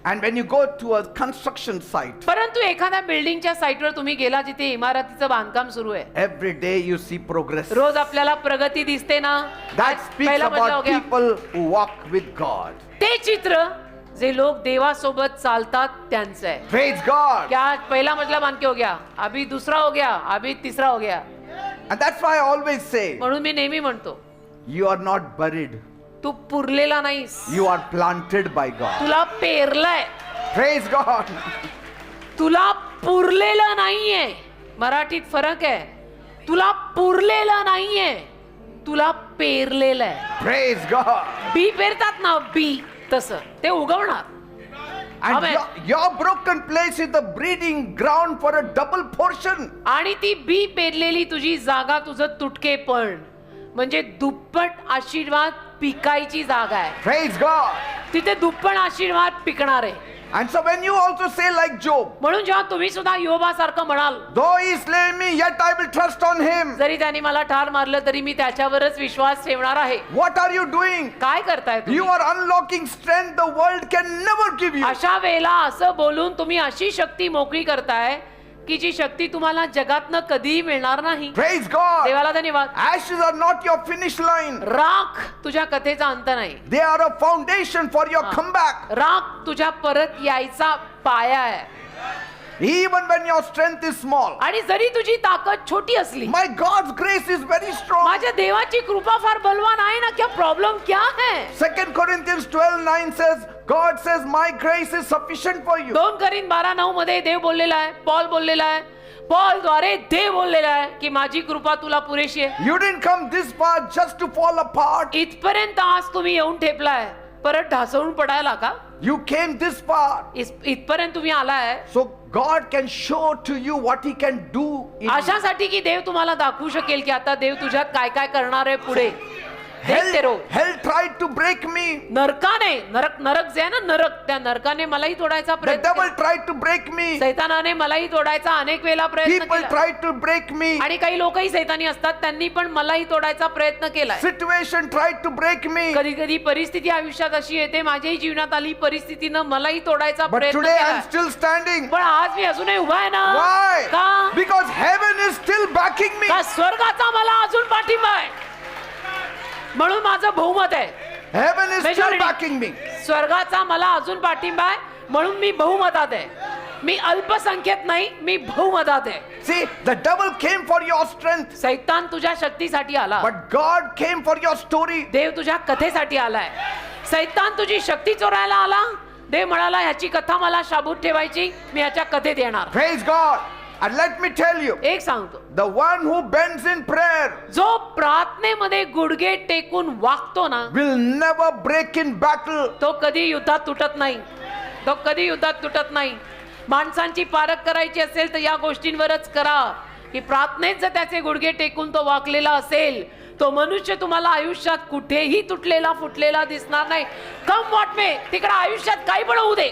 And when you go to a construction site, परंतु एखाद्या बिल्डिंगच्या साईटवर तुम्ही गेला जिथे इमारतीचं बांधकाम सुरू आहे every day you see progress. रोज आपल्याला प्रगती दिसते ना That आज speaks पहिला मजला हो about Gaya. people who walk with God. ते चित्र जे लोक देवासोबत चालतात त्यांचं आहे Praise God. क्या पहिला मजला बांध के हो गया अभी दूसरा हो गया अभी तीसरा हो गया And that's why I always say, म्हणून मी नेहमी म्हणतो you are not buried. तू पुरलेला नाहीस You are planted by God. तुला पेरलंय Praise God. तुला पुरलेलं नाहीये मराठीत फरक आहे तुला पुरलेलं नाहीये तुला पेरलेलं आहे Praise God. बी पेरतात ना बी तसं ते उगवणार And Amen. your broken place is the breeding ground for a double portion. आणि ती बी पेरलेली तुझी जागा तुझं तुटकेपण म्हणजे दुप्पट आशीर्वाद पिकायची जागा आहे Praise God. तिथे दुप्पट आशीर्वाद पिकणार आहे And so when you also say like Job, म्हणून जेव्हा तुम्ही सुद्धा योबासारखं म्हणाल though he slay me, yet I will trust on him. जरी त्यांनी मला ठार मारलं तरी मी त्याच्यावरच विश्वास ठेवणार आहे What are you doing? काय करताय तुम्ही? You are unlocking strength the world can never give you. अशा वेळेला असं बोलून तुम्ही अशी शक्ती मोकळी करताय की जी शक्ती तुम्हाला जगातनं कधीही मिळणार नाही Praise God. देवाला धन्यवाद Ashes are not your finish line. राख तुझ्या कथेचा अंत नाही They are a foundation for your comeback. राख तुझ्या परत यायचा पाया आहे Even when your strength is small. आणि जरी तुझी ताकद छोटी असली My God's grace is very strong. माझ्या देवाची कृपा फार बलवान आहे ना क्या प्रॉब्लेम क्या है 2 Corinthians 12:9 says, God says, my grace is sufficient for you. 2 करीन 12:9 मध्ये देव बोललेला आहे पॉल बोललेला आहे पॉल द्वारे देव बोललेला आहे की माझी कृपा तुला पुरेशी आहे You didn't come this far just to fall apart. इथपर्यंत आज तुम्ही येऊन ठेपलाय परत ढासळून पडायला का You came this far. इथपर्यंत तुम्ही आलाय So God can show to you what he can do in you. अशासाठी की देव तुम्हाला दाखवू शकेल की आता देव तुझ्यात काय काय करणार आहे पुढे देखते रहो. Hell tried to break me. नरकाने नरक जे आहे ना नरक त्या नरकाने मलाही तोडायचा The प्रयत्न devil केला. tried to break me. सैतानाने मलाही तोडायचा अनेक वेळा प्रयत्न People केला tried to break me. आणि काही लोकही सैतानी असतात त्यांनी पण मलाही तोडायचा प्रयत्न केलाय Situation tried to break me. कधी कधी परिस्थिती आयुष्यात अशी येते माझ्याही जीवनात आली परिस्थितीनं मलाही तोडायचा But प्रयत्न today केलाय I'm still standing. पण आज मी अजूनही उभा आहे ना Why? का Because heaven is still backing me. का स्वर्गाचा मला अजून पाठिंबा आहे म्हणून माझं बहुमत आहे Heaven is still Majority. backing me. स्वर्गाचा मला अजून पाठिंबा आहे म्हणून मी बहुमतात आहे मी अल्पसंख्येत नाही मी बहुमतात आहे See, the devil came for your strength, सैतान तुझ्या शक्तीसाठी आला but God came for your story. देव तुझ्या कथेसाठी आलाय सैतान तुझी शक्ती चोरायला आला देव म्हणाला ह्याची कथा मला शाबूत ठेवायची मी ह्याच्या कथेत येणार Praise God. And let me tell you, एक सांगतो the one who bends in prayer जो प्रार्थनेमध्ये गुडघे टेकून वागतो ना will never break in battle. तो कधी युद्धात तुटत नाही तो कधी युद्धात तुटत नाही माणसांची पारख करायची असेल तर या गोष्टींवरच करा की प्रार्थनेत जर त्याचे गुडघे टेकून तो वाकलेला असेल तो मनुष्य तुम्हाला आयुष्यात कुठेही तुटलेला फुटलेला दिसणार नाही कम वॉट मे तिकडे आयुष्यात काही पण होऊ दे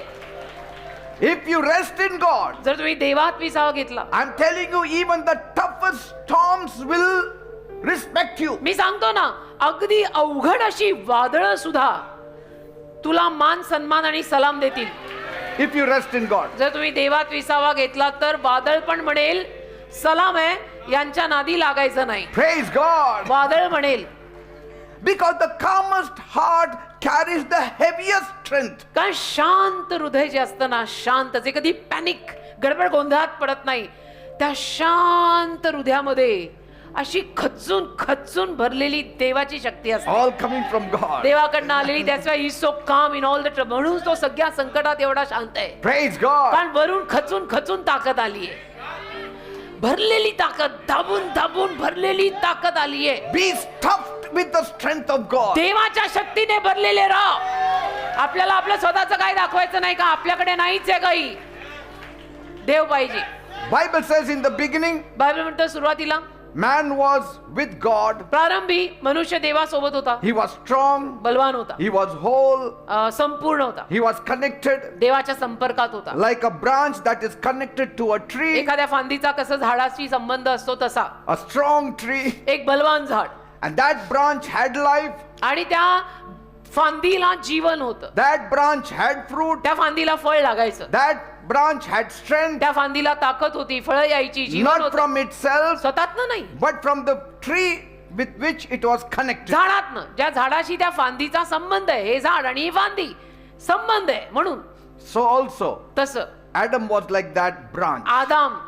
If you rest in God, जर तुम्ही देवात विसावा घेतला I'm telling you, even the toughest storms will respect you. मी सांगतो ना अगदी अवघड अशी वादळ सुद्धा तुला मान सन्मान आणि सलाम देतील If you rest in God. जर तुम्ही देवात विसावा घेतला तर वादळ पण म्हणेल सलाम आहे यांच्या नादी लागायचं नाही Praise God. वादळ म्हणेल Because the calmest heart carries the heaviest strength. कारण शांत हृदय जे असतं ना शांत जे कधी पॅनिक गडबड गोंधळात पडत नाही त्या शांत हृदयामध्ये अशी खचून खचून भरलेली देवाची शक्ती असते, all coming from God. देवाकडनं आलेली. That's why he is so calm in all the trouble. म्हणून तो सगळ्या संकटात एवढा शांत आहे, Praise God. कारण वरून खचून खचून ताकद आली आहे, भरलेली ताकद, दाबून दाबून भरलेली ताकद आली आहे. Be stuffed with the strength of God. देवाच्या शक्तीने भरलेले राह. आपल्याला आपलं स्वतःचं काय दाखवायचं नाही का, आपल्याकडे नाहीच आहे काही, देव पाहिजे. Bible says in the beginning, Bible म्हणतं सुरुवातीला man was with God. प्रारंभी मनुष्य देवासोबत होता, He was strong. बलवान होता, He was whole. संपूर्ण होता, He was connected देवाच्या संपर्कात होता. like a branch that is connected to a tree. एखाद्या फांदीचा कसं झाडाशी संबंध असतो तसा A strong tree. एक बलवान झाड, And that branch had life. आणि त्या फांदीला जीवन होतं, That branch had fruit. त्या फांदीला फळ लागायचं, That branch had strength. त्या फांदीला ताकद होती, फळं यायची, जीवन Not होतं. from itself, स्वतःतनं नाही, but from the tree with which it was connected. झाडातनं, ज्या झाडाशी त्या फांदीचा संबंध आहे. हे झाड आणि ही फांदी संबंध आहे. म्हणून So also, तसं Adam was like that branch. आदाम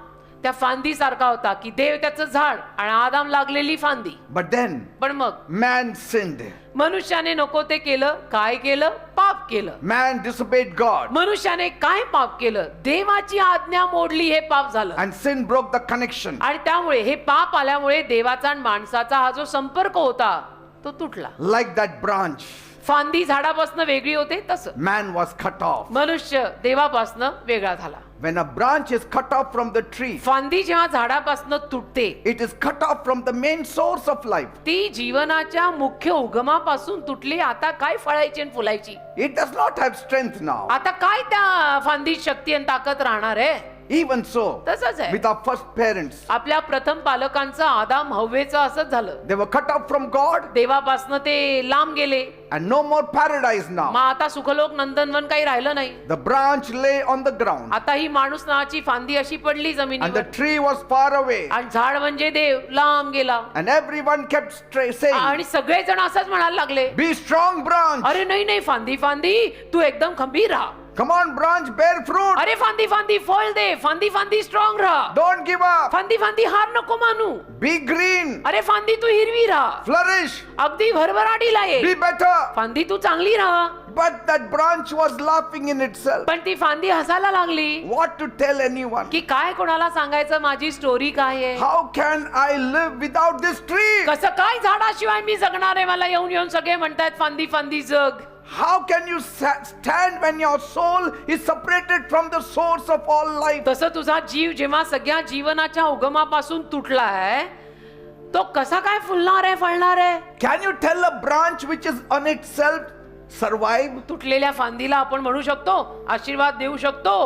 त्या फांदी सारखा होता, की देव त्याचं झाड आणि आदाम लागलेली फांदी. But then पण मग man sinned. मनुष्याने नको ते केलं. काय केलं? पाप केलं. Man disobeyed God. मनुष्याने काय पाप केलं? देवाची आज्ञा मोडली, हे पाप झालं. And sin broke the connection. आणि त्यामुळे हे पाप आल्यामुळे देवाचा आणि माणसाचा हा जो संपर्क होता तो तुटला. Like that branch, फांदी झाडापासून वेगळी होते तसं man was cut off. मनुष्य देवापासून वेगळा झाला. When a branch is cut off from the tree, फांदी जेव्हा झाडापासून तुटते, it is cut off from the main source of life. ती जीवनाच्या मुख्य उगमापासून तुटली. आता काय फळायची आणि फुलायची? It does not have strength now. आता काय त्या फांदीत शक्ती आणि ताकद राहणार आहे? Even so, तसंच आहे with our first parents, आपल्या प्रथम पालकांचं आदाम हव्वेचं असंच झालं. they were cut off from God देवापासून ते लांब गेले. and no more paradise मग now. आता सुखलोक नंदनवन काही राहिलं नाही. The branch lay on the ground आता ही माणूस नावाची फांदी अशी पडली and the जमिनीवर, tree was far away, आणि झाड म्हणजे देव लांब गेला. and everyone kept saying, आणि सगळे जण असंच म्हणायला लागले, be strong branch. अरे नाही नाही फांदी फांदी तू एकदम खंबीर राहा. Come on branch, bear fruit. अरे फांदी फांदी फळ दे. फांदी फांदी स्ट्रॉंग राहा. Don't give up. फांदी फांदी हार नको मानू. Be green. अरे फांदी तू हिरवी राहा, Flourish. अगदी भरभराटीला ये. Be better. फांदी तू चांगली राहा. But that branch was laughing in itself. पण ती फांदी हसायला लागली, What to tell anyone? की काय कोणाला सांगायचं माझी स्टोरी काय आहे? How can I live without this tree? कसं काय झाडाशिवाय मी जगणार आहे? मला येऊन येऊन सगळे म्हणतायत फांदी फांदी जग. How can you stand when your soul is separated from the source of all life? तसं तुझा जीव जेव्हा सगळ्या जीवनाच्या उगमापासून तुटला आहे, तो कसा काय फुलणार आहे, फळणार आहे? Can you tell a branch which is on itself survive? तुटलेल्या फांदीला आपण म्हणू शकतो, आशीर्वाद देऊ शकतो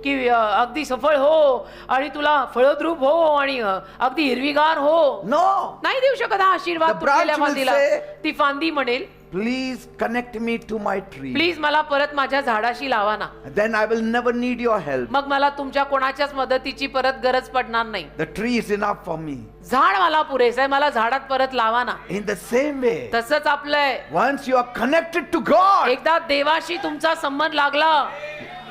की अगदी सफळ हो आणि तुला फळद्रूप हो आणि अगदी हिरवीगार हो? No. नाही देऊ शकत हा आशीर्वाद The branch तुटलेल्या will फांदीला. say, ती फांदी म्हणेल, Please connect me to my tree. Please मला परत माझ्या झाडाशी लावा ना, Then I will never need your help. मग मला तुमच्या कोणाच्याच मदतीची परत गरज पडणार नाही. The tree is enough for me. झाड मला पुरेसं आहे, मला झाडात परत लावा ना. In the same way, तसंच आपलंय. once you are connected to God, एकदा देवाशी तुमचा संबंध लागला,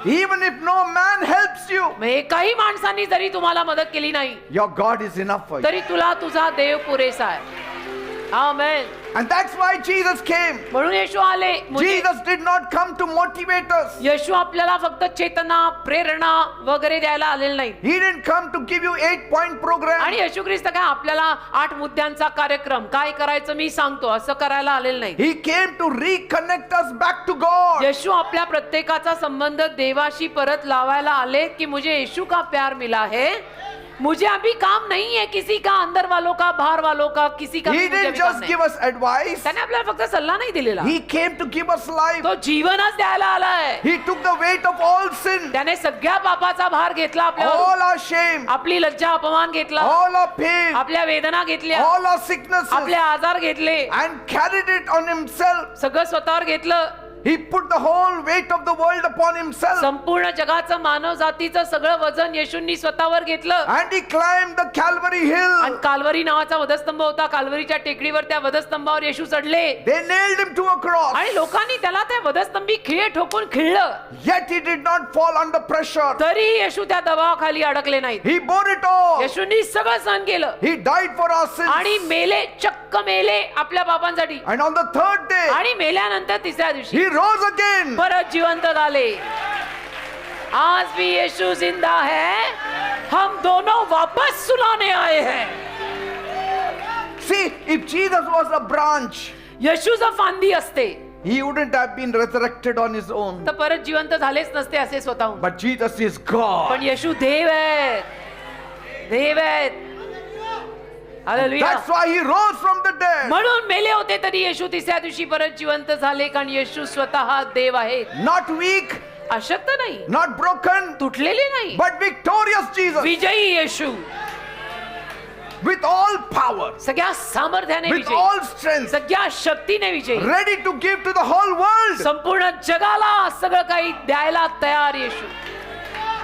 even if no man helps you, मग एकाही माणसांनी जरी तुम्हाला मदत केली नाही, your God is enough for you. तरी तुला तुझा देव पुरेसा आहे. आमेन. And that's why Jesus came. म्हणून येशू आले. Jesus did not come to motivate us. येशू आपल्याला फक्त चेतना, प्रेरणा वगैरे द्यायला आलेलं नाही. He didn't come to give you 8-point program. आणि येशू ख्रिस्त काय आपल्याला 8 मुद्द्यांचा कार्यक्रम काय करायचं मी सांगतो असं करायला आलेलं नाही. He came to reconnect us back to God. येशू आपल्या प्रत्येकाचा संबंध देवाशी परत लावायला आले की मुझे येशू का प्यार मिला है, मुझे अभी काम नहीं है किसी का, अंदर वालों का, बाहर वालों का, किसी का. He didn't just give us advice. त्याने आपल्याला फक्त सल्ला नाही दिलेला, He came to give us life. तो जीवनच द्यायला आलाय. He took the weight of all sin, त्याने सगळ्या पापाचा भार घेतला आपल्यावर, all our shame, आपली लज्जा अपमान घेतला, all our pain, आपल्या वेदना घेतल्या, all our sicknesses, आपले आजार घेतले, and carried it on himself. सगळं स्वतःवर घेतलं. He put the whole weight of the world upon himself. संपूर्ण जगाचं मानव जातीचं सगळं वजन येशूंनी स्वतःवर घेतलं And he climbed the Calvary hill. आणि काल्वरी नावाचा वधस्तंभ होता. काल्वरीच्या टेकडीवर त्या वधस्तंभावर येशू चढले They nailed him to a cross. आणि लोकांनी त्याला त्या वधस्तंभी खिळे ठोकून खिळलं. Yet he did not fall under pressure. तरी येशू त्या दबावाखाली अडकले नाहीत. He bore it all. येशूंनी सगळं सहन केलं He died for our sins. आणि मेले, चक्क मेले आपल्या पापांसाठी. And on the third day, आणि मेल्यानंतर तिसऱ्या दिवशी he rose again. परत जिवंत झाले. आज भी यीशु जिंदा है, हम दोनों वापस सुलाने आए हैं. See, if Jesus was a branch, येशू जर फांदी असते he wouldn't have been resurrected on his own. तर परत जिवंत झालेच नसते असे स्वतःहून. But Jesus is God. पण येशू देव आहेत, देव आहेत. Hallelujah. That's why he rose from the dead. म्हणून मेले होते तरी येशू तिसऱ्या दिवशी परत जिवंत झाले, कारण येशू स्वतः देव आहेत. Not weak, अशक्त नाही, not broken, तुटलेले नाही, but victorious Jesus. विजयी येशू, With all power, सगळ्या सामर्थ्याने with विजयी, all strength, सगळ्या शक्तीने विजयी, ready to give to the whole world. संपूर्ण जगाला सगळं काही द्यायला तयार येशू.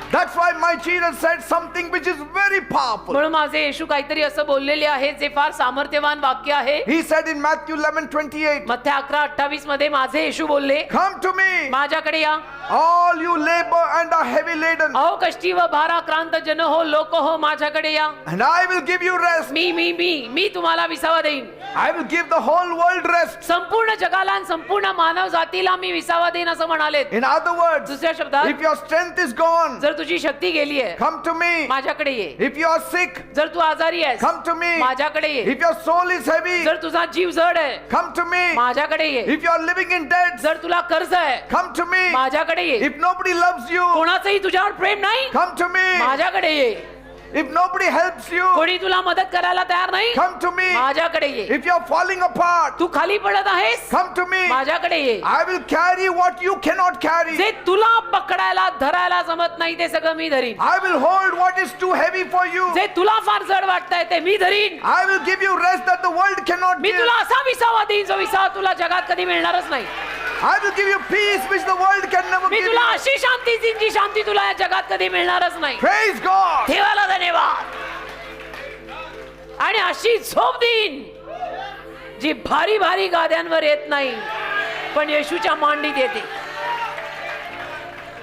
That's why my Jesus said something which is very powerful. म्हणून माझे येशू काहीतरी असं बोललेले आहे जे फार सामर्थ्यवान वाक्य आहे. He said in Matthew 11:28, मत्थ्य 11:28 मध्ये माझे येशू बोलले, Come to me, माझ्याकडे या, all you labor and are heavy laden, अहो कष्टी व भाराक्रांत जन हो, लोक हो, माझ्याकडे या, and I will give you rest. मी तुम्हाला विसावा देईन. I will give the whole world rest. संपूर्ण जगाला आणि संपूर्ण मानव जातीला मी विसावा देईन असं म्हणाले. In other words, दुसऱ्या शब्दात, if your strength is gone, जर तुझी शक्ती गेली आहे, come to me. माझ्याकडे ये. If you are sick, जर तू आजारी आहेस, come to me. माझ्याकडे ये. If your soul is heavy, जर तुझा जीव जड आहे, come to me. माझ्याकडे ये. If you are living in debt, जर तुला कर्ज आहे, come to me. माझ्याकडे ये. If nobody loves you, कोणाचंही तुझ्यावर प्रेम नाही, come to me. माझ्याकडे ये. If nobody helps you, कोणी तुला मदत करायला तयार नाही, come to me. माझ्याकडे ये. If you are falling apart, तू खाली पडत आहेस, come to me. माझ्याकडे ये. I will carry what you cannot carry. जे तुला पकडायला धरायला जमत नाही ते सगळं मी धरीन. I will hold what is too heavy for you. जे तुला फार जड वाटतंय ते मी धरीन. I will give you rest that the world cannot me give. तुला असा विसावा देईन जो विसावा तुला जगात कधी मिळणारच नाही. I will give you peace which the world can never me give तुला you. अशी शांती देईन जी शांती तुला या जगात कधी मिळणारच नाही. Praise God. देवाला धन्यवाद. आणि अशी झोप देईन जी भारी भारी गाद्यांवर येत नाही पण येशूच्या मांडीत येते.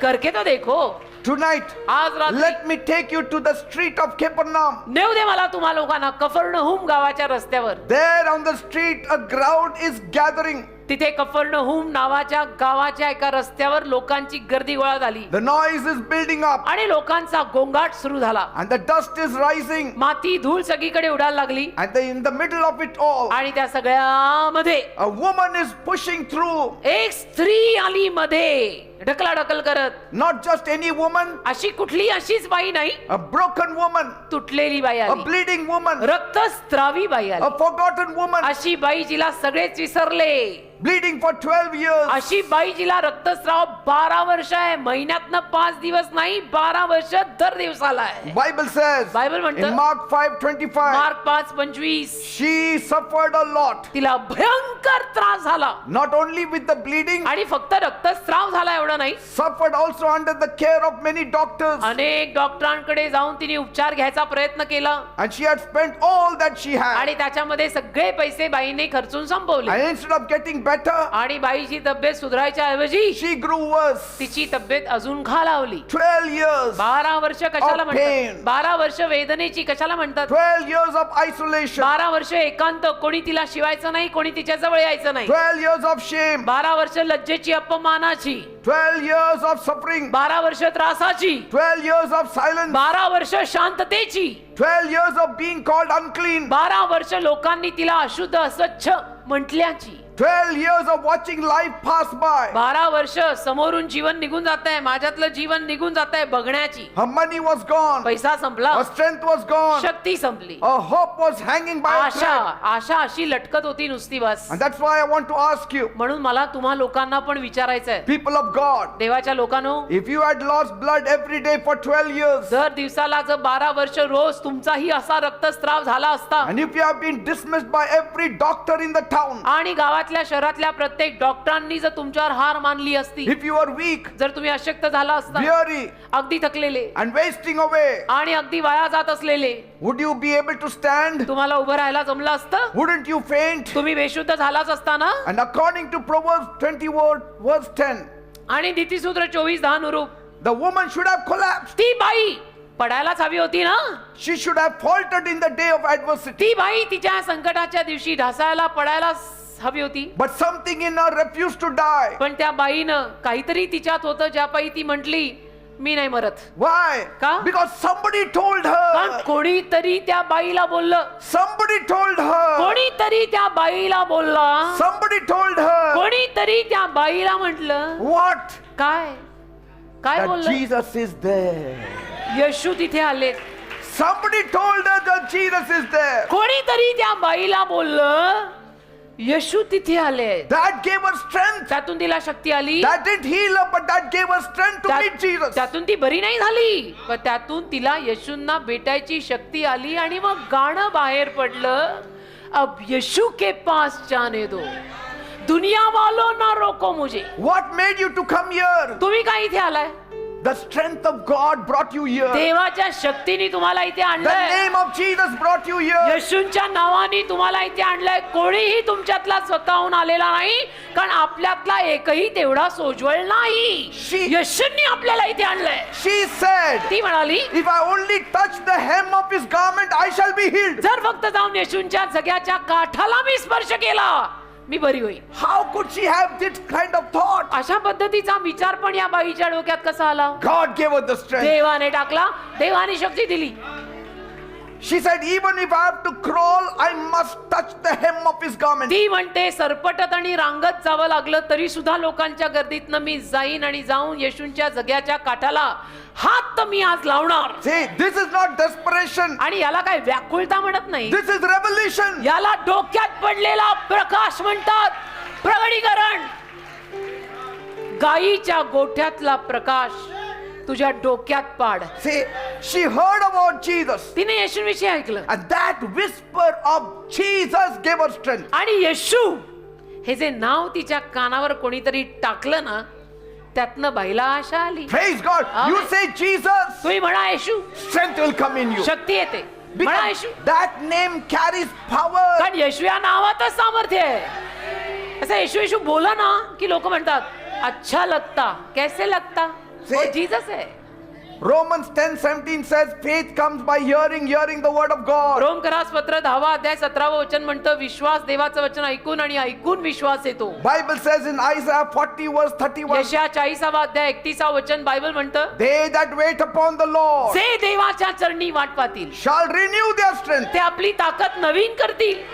करके तो देखो. Tonight, आज रात्री let me take you to the street of Capernaum. नेऊ दे मला तुम्हा लोकांना कफरनहूम गावाच्या रस्त्यावर. There on the street, a crowd is gathering. तिथे कफरनहूम नावाच्या गावाच्या एका रस्त्यावर लोकांची गर्दी गोळा झाली The noise is building up, आणि लोकांचा गोंगाट सुरू झाला. and the dust is rising. माती धूळ सगळीकडे उडायला लागली And in the middle of it all, आणि त्या सगळ्यामध्ये a woman is pushing through. एक स्त्री आली मध्ये ढकलाढकल करत. Not just any woman, अशी कुठली अशीच बाई नाही, a broken woman, तुटलेली बाई a आली, bleeding woman, रक्तस्त्रावी बाई a आली, forgotten woman, अशी बाई जिला सगळेच विसरले, bleeding for 12 years. अशी बाई जिला रक्तस्राव 12 वर्ष आहे, महिन्यातनं 5 दिवस नाही, 12 वर्ष दर दिवसाला आहे. Bible says Bible म्हणतं, in Mark 5:25, mark 5:25, she suffered a lot, तिला भयंकर त्रास झाला not only with the bleeding, आणि फक्त रक्तस्राव झाला एवढं नाही, suffered also under the care of many doctors, अनेक डॉक्टरांकडे जाऊन तिने उपचार घ्यायचा प्रयत्न केला and she had spent all that she had. आणि त्याच्यामध्ये सगळे पैसे बाईने खर्चून संपवले And instead of getting better, आणि बाईची तब्येत सुधारायच्या ऐवजी she grew worse. तिची तब्येत अजून खालावली. 12 years, 12 वर्ष कशाला Of म्हणतात? pain. 12 वर्ष वेदनेची कशाला म्हणतात? 12 years of isolation, 12 वर्ष एकांत, कोणी तिला शिवायचं नाही, कोणी तिच्या जवळ यायचं नाही. 12 years of shame, 12 वर्ष लज्जेची, अपमानाची, 12 years of suffering, 12 वर्ष त्रासाची, 12 years of silence, 12 वर्ष शांततेची, 12 years of being called unclean, 12 वर्ष लोकांनी तिला अशुद्ध अस्वच्छ म्हटल्याची, 12 years of watching life pass by. 12 वर्ष समोरून जीवन निघून जात आहे, माझ्यातलं जीवन निघून जात आहे बघण्याची. Her money was gone, पैसा संपला, her strength was gone, शक्ती संपली, her hope was hanging by a Asha thread. आशा अशी लटकत होती नुसती बस. And that's why I want to ask you, म्हणून मला तुम्हा लोकांना पण विचारायचं आहे, people of God, देवाच्या लोकांनो, if you had lost blood every day for 12 years, दर दिवसाला जर 12 वर्ष रोज तुमचाही असा रक्तस्राव झाला असता and if you have been dismissed by every doctor in the town, आणि गावात गावातल्या शहरातल्या प्रत्येक डॉक्टरांनी जर तुमच्यावर हार मानली असती, if you are weak, जर तुम्ही अशक्त झाला असता, weary, अगदी थकलेले and wasting away, आणि अगदी वाया जात असलेले, would you be able to stand? तुम्हाला उभं राहायला जमलं असतं? Wouldn't you faint? तुम्ही बेशुद्ध झालाच असता ना? And according to Proverbs 20 verse 10, आणि नीतिसूत्र 24:10 नुरूप the woman should have collapsed. ती बाई पडायलाच हवी होती ना? She should have faltered in the day of adversity. ती बाई तिच्या संकटाच्या दिवशी ढासायला पडायला हवी होती. But something in her refused to die. पण त्या बाईनं काहीतरी तिच्यात होतं, ज्या पायी ती म्हटली मी नाही मरत. Why? का? Because somebody told कारण her. कोणीतरी त्या बाईला बोललं. Somebody told her. कोणीतरी त्या बाईला बोलला. Somebody told her. कोणीतरी त्या बाईला म्हटलं. What? काय काय That बोललं? Jesus is there. येशू तिथे आलेत. Somebody told her that Jesus is there. कोणीतरी त्या बाईला बोललं येशू तिथे आले. That gave her strength. त्यातून तिला शक्ती आली. That didn't heal her, but that gave her strength to meet Jesus. त्यातून ती बरी नाही झाली, पण त्यातून तिला येशूंना भेटायची शक्ती आली. आणि मग गाणं बाहेर पडलं, अब यीशु के पास जाने दो, दुनिया वालों ना रोको मुझे. What made you to come here? तुम्ही काय इथे आलाय? The strength of God brought you here. देवाच्या शक्तीने तुम्हाला इथे The आणलंय. name of Jesus brought you here. येशूंच्या नावाने तुम्हाला इथे आणलंय. कोणीही तुमच्यातला स्वतःहून आलेला नाही, कारण आपल्यातला एकही तेवढा सोज्वळ नाही. येशूंनी आपल्याला इथे आणलंय. She said, ती म्हणाली, if I only touch the hem of his garment, I shall be healed. जर फक्त जाऊन येशूंच्या जग्याच्या काठाला मी स्पर्श केला, मी बरी होईल. How could she have this kind of thought? अशा पद्धतीचा विचार पण या बाईच्या डोक्यात कसा आला? God gave her the strength. देवाने टाकला, देवाने शक्ती दिली. She said, even if I have to crawl, I must touch the hem of his garment. ती म्हणते सरपटत आणि रांगत जावं लागलं तरी सुद्धा लोकांच्या गर्दीतनं मी जाईन आणि जाऊन येशूंच्या जग्याच्या काठाला हात तर मी आज लावणार. See, this is not desperation. आणि याला काय व्याकुळता म्हणत नाही, This is revelation. याला डोक्यात पडलेला प्रकाश म्हणतात. प्रगटीकरण. गायीच्या गोठ्यातला प्रकाश तुझ्या डोक्यात पाड. See, she heard about Jesus. तिने येशूविषयी ऐकलं And that whisper of Jesus gave her strength. आणि येशू हे जे नाव तिच्या कानावर कोणीतरी टाकलं ना, त्यातनं बाईला आशा आली. Praise God. You Amen. say Jesus, तुम्ही म्हणा येशू, strength will come in you. शक्ती येते. म्हणा Because Yeshu, that name carries power. कारण येशू या नावातच सामर्थ्य आहे. असं येशू येशू बोला ना की लोक म्हणतात अच्छा लगता. कैसे लगता? See? वो जीसस है. Romans 10:17 says faith comes by hearing, hearing the word of God. रोम करास पत्र 10 अध्याय 17 वचन म्हणतं विश्वास देवाचं वचन ऐकून आणि ऐकून विश्वास येतो. Bible says in Isaiah 40 verse 31, यशाया 40 अध्याय 31 वचन बायबल म्हणतं they that wait upon the Lord जे देवाच्या चरणी वाट पाहतील shall renew their strength. ते आपली ताकद नवीन करतील.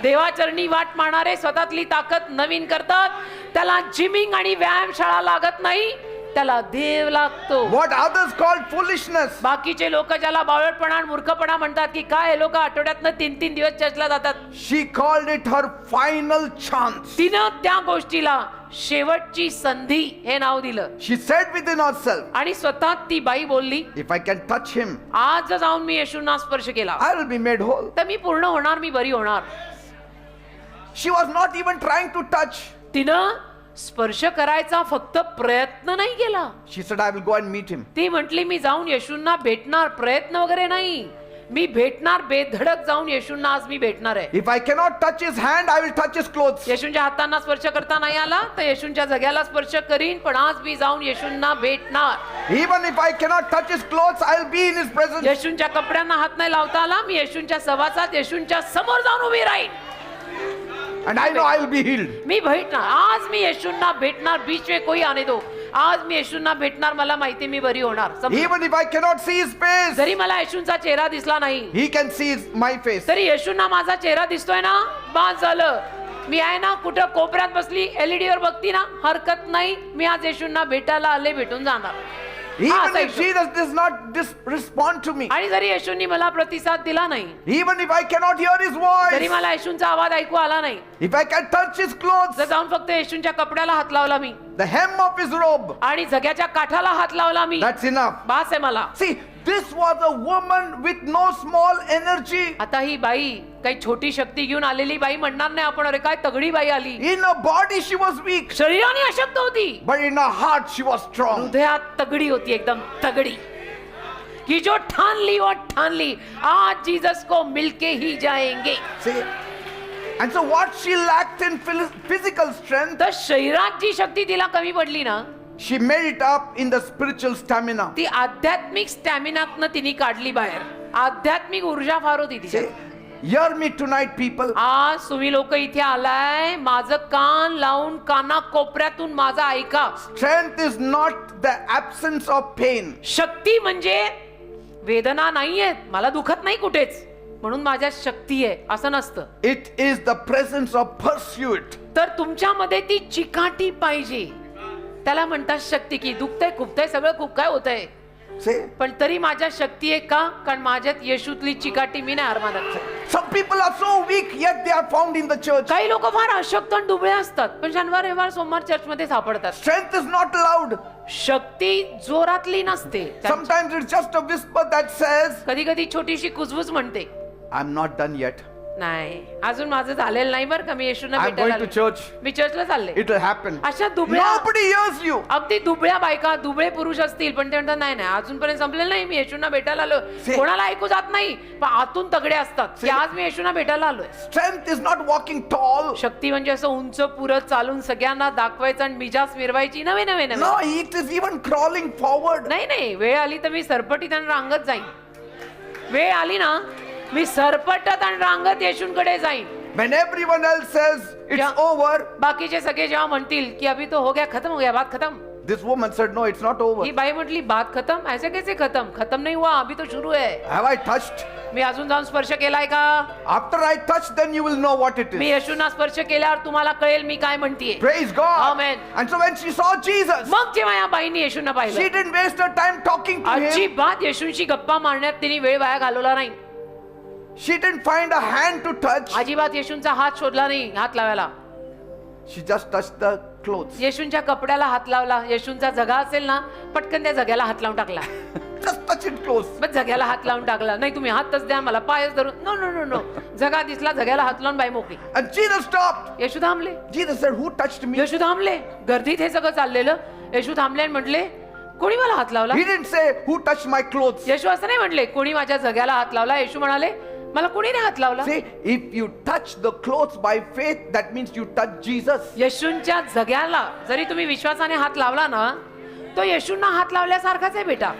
देवाचरणी वाट पाहणारे स्वतःतली ताकद नवीन करतात. त्याला जिमिंग आणि व्यायामशाळा लागत नाही, त्याला देव लागतो. What others call foolishness, बाकीचे लोक ज्याला बावळटपणा आणि मूर्खपणा म्हणतात की काय हे लोक आठवड्यातनं 3-3 दिवस चर्चला जातात, she called it her final chance. तिनं त्या गोष्टीला शेवटची संधी हे नाव दिलं. She said within herself, आणि स्वतः ती बाई बोलली, if I can touch him, आज जर जाऊन मी येशूंना स्पर्श केला I will be made whole. तर मी पूर्ण होणार, मी बरी होणार. She was not even trying to touch. तिनं स्पर्श करायचा फक्त प्रयत्न नाही केला. She said, I will go and meet him. ती म्हटली मी जाऊन येशूंना भेटणार. प्रयत्न वगैरे नाही, मी भेटणार. बेधडक जाऊन येशूंना आज मी भेटणार आहे. If I cannot touch his hand, I will touch his clothes. येशूंच्या हातांना स्पर्श करता नाही आला तर येशूंच्या जग्याला स्पर्श करीन, पण आज मी जाऊन येशूंना भेटणार. Even if I cannot touch his clothes, I will be in his presence. येशूंच्या कपड्यांना हात नाही लावता आला, मी येशूंच्या सहवासात येशूंच्या समोर जाऊन उभी राहीन. And I know I will be healed. मी भेटणार. आज मी येशूंना भेटणार. बीच में कोई आने दो. आज मी येशूंना भेटणार. मला माहिती मी बरी होणार. Even if I cannot see his face, जरी मला येशूंचा चेहरा दिसला नाही he can see my face. तरी येशूंना माझा चेहरा दिसतोय ना, बास झालं. मी आहे ना, कुठं कोपऱ्यात बसली LED वर बघती ना, हरकत नाही. मी आज येशूंना भेटायला आले, भेटून जाणार. Even if Jesus does not respond to me, आणि जरी येशूंनी मला प्रतिसाद दिला नाही, even if I cannot hear his जरी voice, मला येशूंचा आवाज ऐकू आला नाही, if I can touch his clothes, जर जाऊन फक्त येशूंच्या कपड्याला हात लावला मी the hem of his robe, आणि जग्याच्या काठाला हात लावला मी, that's enough. बास आहे मला. See, This was a woman with no small energy. आता ही बाई काही छोटी शक्ती घेऊन आलेली बाई म्हणणार नाही आपण, अरे काय तगडी बाई आली. In her body she was weak, शरीराने अशक्त होती, but in her heart she was strong. हृदयात तगडी होती, एकदम तगड़ी. कि जो ठान ली वो ठान ली, आज जीसस को मिलके ही जाएंगे. See? And so what she lacked in physical strength, तर शरीरात जी शक्ती तिला कमी पडली ना, she made it up in the spiritual stamina. ती आध्यात्मिक स्टॅमिनातनं तिने काढली बाहेर. आध्यात्मिक ऊर्जा फार होती See? तिच्यात. Hear me tonight, people. आज तुम्ही लोक इथे आलाय, माझं कान लावून काना कोपऱ्यातून माझा ऐका. Strength is not the absence of pain. शक्ती म्हणजे वेदना नाहीयेत, मला दुखत नाही कुठेच म्हणून माझ्या शक्ती आहे असं नसतं. It is the presence of pursuit. तर तुमच्यामध्ये ती चिकाटी पाहिजे, त्याला म्हणतात शक्ती. की दुखतंय खुपतंय सगळं खूप काय होतंय, See? पण तरी माझ्या शक्ती आहे का, कारण माझ्यात येशूतली चिकाटी मी नाही हार. Some people are so weak yet they are found in the church. काही लोक फार अशक्त आणि दुबळे असतात, पण शनिवार रविवार सोमवार चर्च मध्ये सापडतात. Strength is not loud. शक्ती जोरातली नसते, Sometimes it's just a whisper that says, कधी कधी छोटीशी कुजबुज म्हणते, I'm not done yet. नाही अजून माझं झालेलं नाही बरं का, मी येशूंना I'm भेटायला going to आलोय. church. मी चर्चला चालले. It will happen. अशा दुबळ्या, Nobody hears you. अगदी दुबळ्या बायका, दुबळे पुरुष असतील, पण ते म्हणतात नाही नाही अजूनपर्यंत संपलेलं नाही, मी येशूंना भेटायला आलो. See? कोणाला ऐकू जात नाही, पण आतून तगडे असतात की See? आज मी येशूंना भेटायला आलोय. Strength is not walking tall. शक्ती म्हणजे असं उंच पुरत चालून सगळ्यांना दाखवायचं आणि मिजास मिरवायची नवे नवे नवे. No, it is even crawling forward. नाही नाही, वेळ आली तर मी सरपटीत आणि रांगत जाईन. वेळ आली ना, मी सरपटत आणि रांगत येशूंकडे जाईन. When everyone else says it's Yeah. over, बाकीचे सगळे जेव्हा म्हणतील की अभी तो हो गया, खत्म हो गया, बात खत्म. this woman said, no, it's not over. ही बाई म्हटली बात खत्म, ऐसे कैसे खत्म, खत्म नहीं हुआ, अभी तो शुरू है. Have I touched? मी अजून जाऊन स्पर्श केलाय का? After I touch, then you will know what it me is. येशूंना स्पर्श केल्यावर तुम्हाला कळेल मी काय म्हणतीये. Praise God. Amen. And so when she saw Jesus, मग जेव्हा या बाईने येशूंना she पाहिलं, didn't waste her time talking to him. अजिबात येशूंशी गप्पा मारण्यात तिने वेळ वाया घालवला नाही. She didn't find a hand to touch. अजिबात येशूंचा हात शोधला नाही हात लावायला. She just touched the clothes. येशूंच्या कपड्याला हात लावला. येशूंचा जगा असेल ना, पटकन त्या जग्याला हात लावून टाकला. Just touch it close. बस जग्याला हात लावून टाकला. नाही तुम्ही हातच द्या मला, पायच धरून. नो नो नो नो, जगा दिसला, जग्याला हात लावून बाई मोकळी. And Jesus stopped. येशू थांबले. Jesus said, who touched me? येशू थांबले. गर्दीत हे सगळं चाललेलं. येशू थांबले आणि म्हटले, कोणी मला हात लावला? He didn't say, who touched my clothes? येशू असं नाही म्हटले, कोणी माझ्या जग्याला हात लावला. येशू म्हणाले, मला कोणी नाही हात लावला. See, if you touch the clothes by faith, that means you touch Jesus. येशूंच्या जग्याला जरी तुम्ही विश्वासाने हात लावला ना, तो येशूंना हात लावल्यासारखाच आहे बेटा.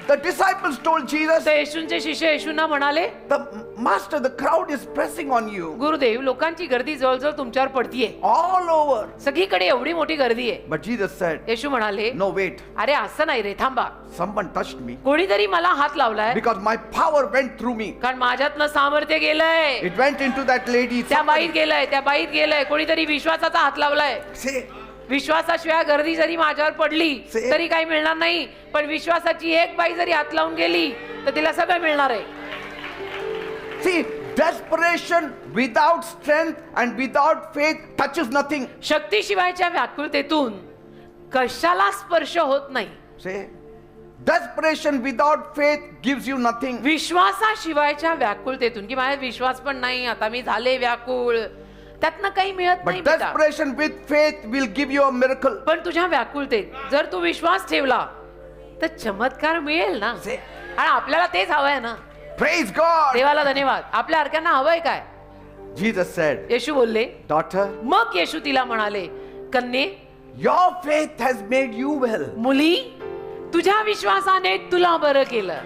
The disciples told Jesus, तर येशूंचे शिष्य येशूंना म्हणाले, the master, the crowd is pressing on you Gurudev लोकांची गर्दी जवळजवळ तुमच्यावर पडतीये, all over. सगळीकडे एवढी मोठी गर्दी आहे. But Jesus said, येशू म्हणाले, no, wait. अरे असं नाही रे, थांबा. Someone touched me कोणीतरी मला हात लावलाय, because my power went through me. कारण माझ्यातलं सामर्थ्य गेलंय. It went into that lady. त्या बाईत गेलंय, त्या बाईत गेलंय. कोणीतरी विश्वासाचा हात लावलाय. Say, विश्वासाशिवाय गर्दी जरी माझ्यावर पडली See? तरी काही मिळणार नाही, पण विश्वासाची एक बाई जरी हात लावून गेली तर तिला सगळं मिळणार आहे. see, desperation without strength and without faith touches nothing. शक्तीशिवायच्या व्याकुळतेतून कशाला स्पर्श होत नाही. Say, desperation without faith gives you nothing. विश्वासाशिवायच्या व्याकुळतेतून, की माझा विश्वास पण नाही, आता मी झाले व्याकुळ, त्यातनं काही मिळत नाही But बेटा. desperation with faith will give you a miracle. पण तुझ्या व्याकुळतेत जर तू विश्वास ठेवला तर चमत्कार मिळेल ना. See? आणि आपल्याला तेच हवंय ना. Praise God. देवाला धन्यवाद. आपल्या हरक्यांना हवंय काय? Jesus said, येशू बोलले. daughter, मग येशू तिला म्हणाले, कन्ये, your faith has made you well. मुली, तुझ्या विश्वासाने तुला बरं केलं.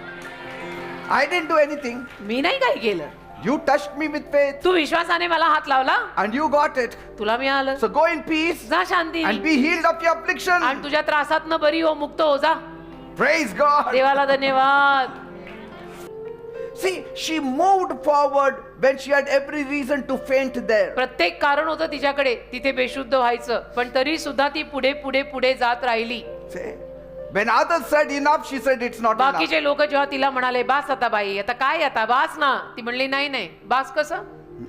I didn't do anything. मी नाही काय केलं. You touched me with faith तू विश्वासाने मला हात लावला, and you got it. तुला मिळालं. So go in peace जा शांती and be healed of your affliction. आणि तुझ्या त्रासातनं बरी हो, मुक्त हो जा. Praise God. देवाला धन्यवाद. See, she moved forward when she had every reason to faint there. प्रत्येक कारण होतं तिच्याकडे तिथे बेशुद्ध व्हायचं, पण तरी सुद्धा ती पुढे पुढे पुढे जात राहिली. See, when others said enough, she said it's not enough. बाकीचे लोक जेव्हा तिला म्हणाले, बास आता बाई, आता काय, आता बास ना, ती म्हणली नाही नाही, बास कसं.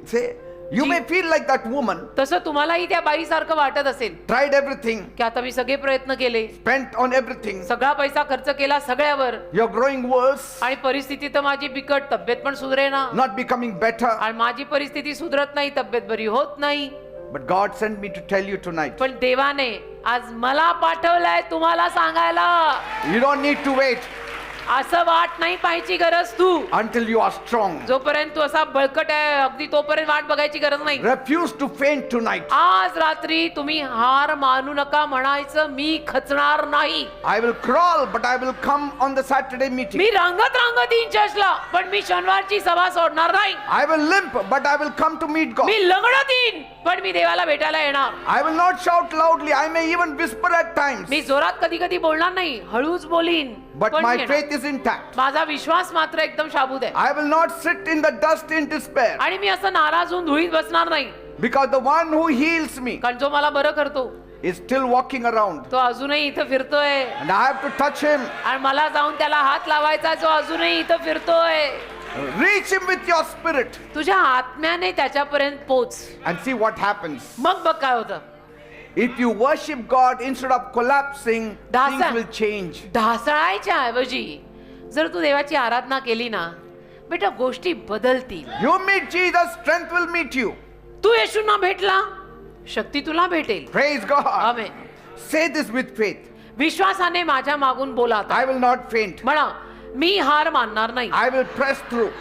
See, You may feel like that woman, तसं तुम्हालाही त्या बाईसारखं वाटत असेल tried everything, की आता मी सगळे प्रयत्न केले, spent on everything, सगळा पैसा खर्च केला सगळ्यावर, you're growing worse, आणि परिस्थिती तर माझी बिकट, तब्येत पण सुधरेना, not becoming better. आणि माझी परिस्थिती सुधरत नाही, तब्येत बरी होत नाही. But God sent me to tell you tonight, पण देवाने आज मला पाठवलंय तुम्हाला सांगायला, you don't need to wait असं वाट नाही पाहायची गरज तू. until you are strong. जोपर्यंत तू असा बळकट आहे अगदी तोपर्यंत वाट बघायची गरज नाही. Refuse to faint tonight. आज रात्री तुम्ही हार मानू नका, म्हणायचं मी खचणार नाही. I will crawl, but I will come on the Saturday meeting. मी रांगत रांगत येईन चर्चला, पण मी शनिवारची सभा सोडणार नाही. I will limp, but I will come to meet God. मी लंगडत येईन, पण मी देवाला भेटायला येणार. I will not shout loudly. I may even whisper at times. मी जोरात कधी कधी बोलणार नाही, हळूच बोलीन, But पण my येणार. faith is intact. माझा विश्वास मात्र एकदम शाबूत आहे. I will not sit in the dust in despair. आणि मी असं नाराज होऊन धुळीत बसणार नाही, Because the one who heals me कारण जो मला बरं करतो is still walking around. तो अजूनही इथं फिरतोय, And I have to touch him. आणि मला जाऊन त्याला हात लावायचा, जो अजूनही इथं फिरतोय. Reach him with your spirit. तुझ्या आत्म्याने त्याच्यापर्यंत पोच, And see what happens. मग बघ काय होतं. If you worship God instead of collapsing, That's things it. will change. ढासळायच्या ऐवजी जर तू देवाची आराधना केली ना बेटा, गोष्टी बदलतील. You meet Jesus, strength will meet you. तू येशूंना भेटला, शक्ती तुला भेटेल. Praise God. Amen. Say this with faith. विश्वासाने माझ्या मागून बोला आता. I will not faint. म्हणा, मी हार मानणार नाही, I will press through.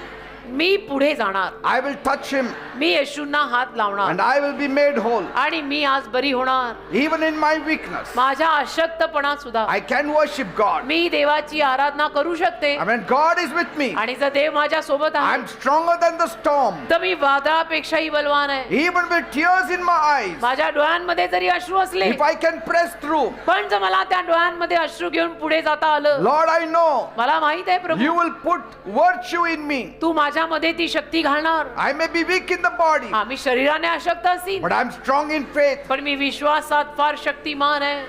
मी पुढे जाणार, I will touch him मी येशूंना हात लावणार, and I will be made whole. आणि मी आज बरी होणार. Even in my weakness, माझ्या अशक्तपणात सुद्धा I can worship God. मी देवाची आराधना करू शकते. I mean, God is with me. आणि जर देव माझ्या सोबत आहे I'm stronger than the storm. तर मी वादळापेक्षाही बलवान आहे. Even with tears in my eyes, माझ्या डोळ्यांमध्ये जरी अश्रू असले, if I can press through, पण जर मला त्या डोळ्यांमध्ये अश्रू घेऊन पुढे जाता आलं, Lord, I know मला माहित आहे प्रभू, you will put virtue in me. तू माझ्यामध्ये ती शक्ती घालणार. I may be weak in the body, हा, मी शरीराने अशक्त असीन, but I'm strong in faith. पण मी विश्वासात फार शक्तिमान आहे.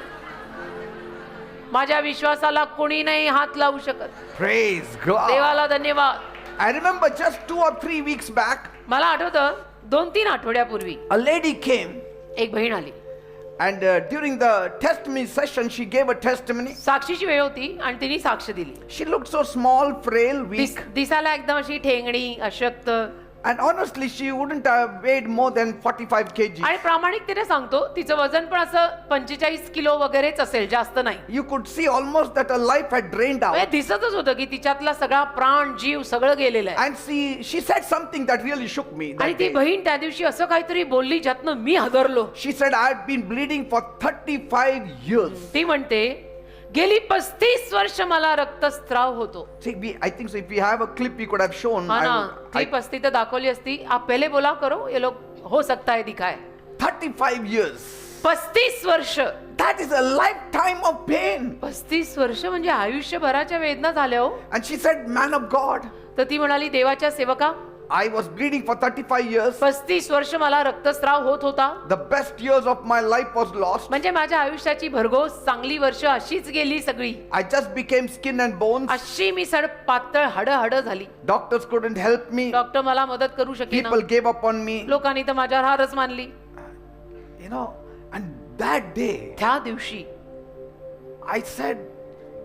माझ्या विश्वासाला कोणी नाही हात लावू शकत. Praise God. देवाला धन्यवाद. I remember just 2 or 3 weeks back, मला आठवतं 2-3 आठवड्यापूर्वी a lady came एक बहीण आली. and during the testimony session, she gave a testimony. साक्षीची वेळ होती आणि तिने साक्ष दिली. She looked so small, frail, weak. दिसायला एकदम अशी ठेंगणी, अशक्त, And honestly, she wouldn't have weighed more than 45 kg. आणि प्रामाणिकतेने सांगतो तिचं वजन पण असं 45 किलो वगैरेच असेल, जास्त नाही. You could see almost that her life had drained म्हणजे out. दिसतच होतं की तिच्यातला सगळा प्राण, जीव सगळं गेलेलं आहे. And she said something that really shook me. आणि That ती day. बहीण त्या दिवशी असं काहीतरी बोलली ज्यातनं मी हादरलो. She said, I had been bleeding for 35 years. ती म्हणते गेली 35 वर्ष मला रक्तस्राव होतो. See, I think so. If we have a clip, we could have shown. हा ना, I ती 35 तर दाखवली असती. आप पहले बोला करो, ये लोग हो सकता है दिखाए. 35 years. 35 वर्ष. That is a lifetime of pain. 35 वर्ष म्हणजे आयुष्यभराच्या वेदना झाल्या हो. And she said, man of God, तर ती म्हणाली, देवाच्या सेवका, I was bleeding for 35 years. 35 वर्ष मला रक्तस्राव होत होता. The best years of my life was lost. म्हणजे माझ्या आयुष्याची भरघोस चांगली वर्ष अशीच गेली सगळी. I just became skin and bones. अशी मी सड पातळ हाड झाली. Doctors couldn't help me. Doctor मला मदत करू शकेना. People gave up on me. लोकांनी तर माझ्यावर हारच मानली. You know, and that day, त्या दिवशी I said,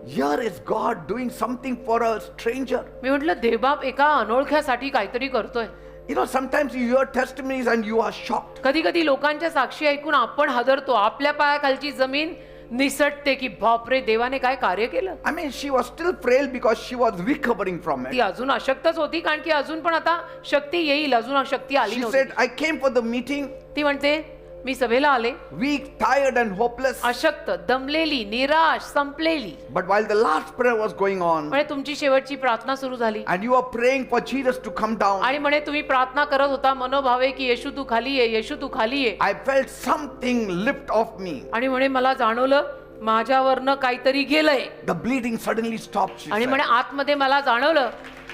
here is God doing something for a stranger. मी म्हटलं देवबाप एका अनोळख्यासाठी काहीतरी करतोय. You know, sometimes you hear testimonies and you are shocked. कधी कधी लोकांच्या साक्षी ऐकून आपण हादरतो. आपल्या पायाखालची जमीन निसटते की बापरे, देवाने काय कार्य केलं. I mean, she was still frail because she was recovering from ती it. अजून अशक्तच होती, कारण की अजून पण आता शक्ती येईल, अजून शक्ती आली She नव्हती. said, I came for the meeting, ती म्हणते मी सभेला आले weak, tired and hopeless. अशक्त, दमलेली, निराश, संपलेली. But while the last prayer was going on, म्हणजे तुमची शेवटची प्रार्थना सुरू झाली and you were praying for Jesus to come down, आणि म्हणे तुम्ही प्रार्थना करत होता मनोभावे की येशू तू खाली ये, येशू तू खाली ये. I felt something lift off me. आणि म्हणे मला जाणवलं माझ्यावरनं काहीतरी गेलंय. The bleeding suddenly stopped, she आणि said. म्हणे आतमध्ये मला जाणवलं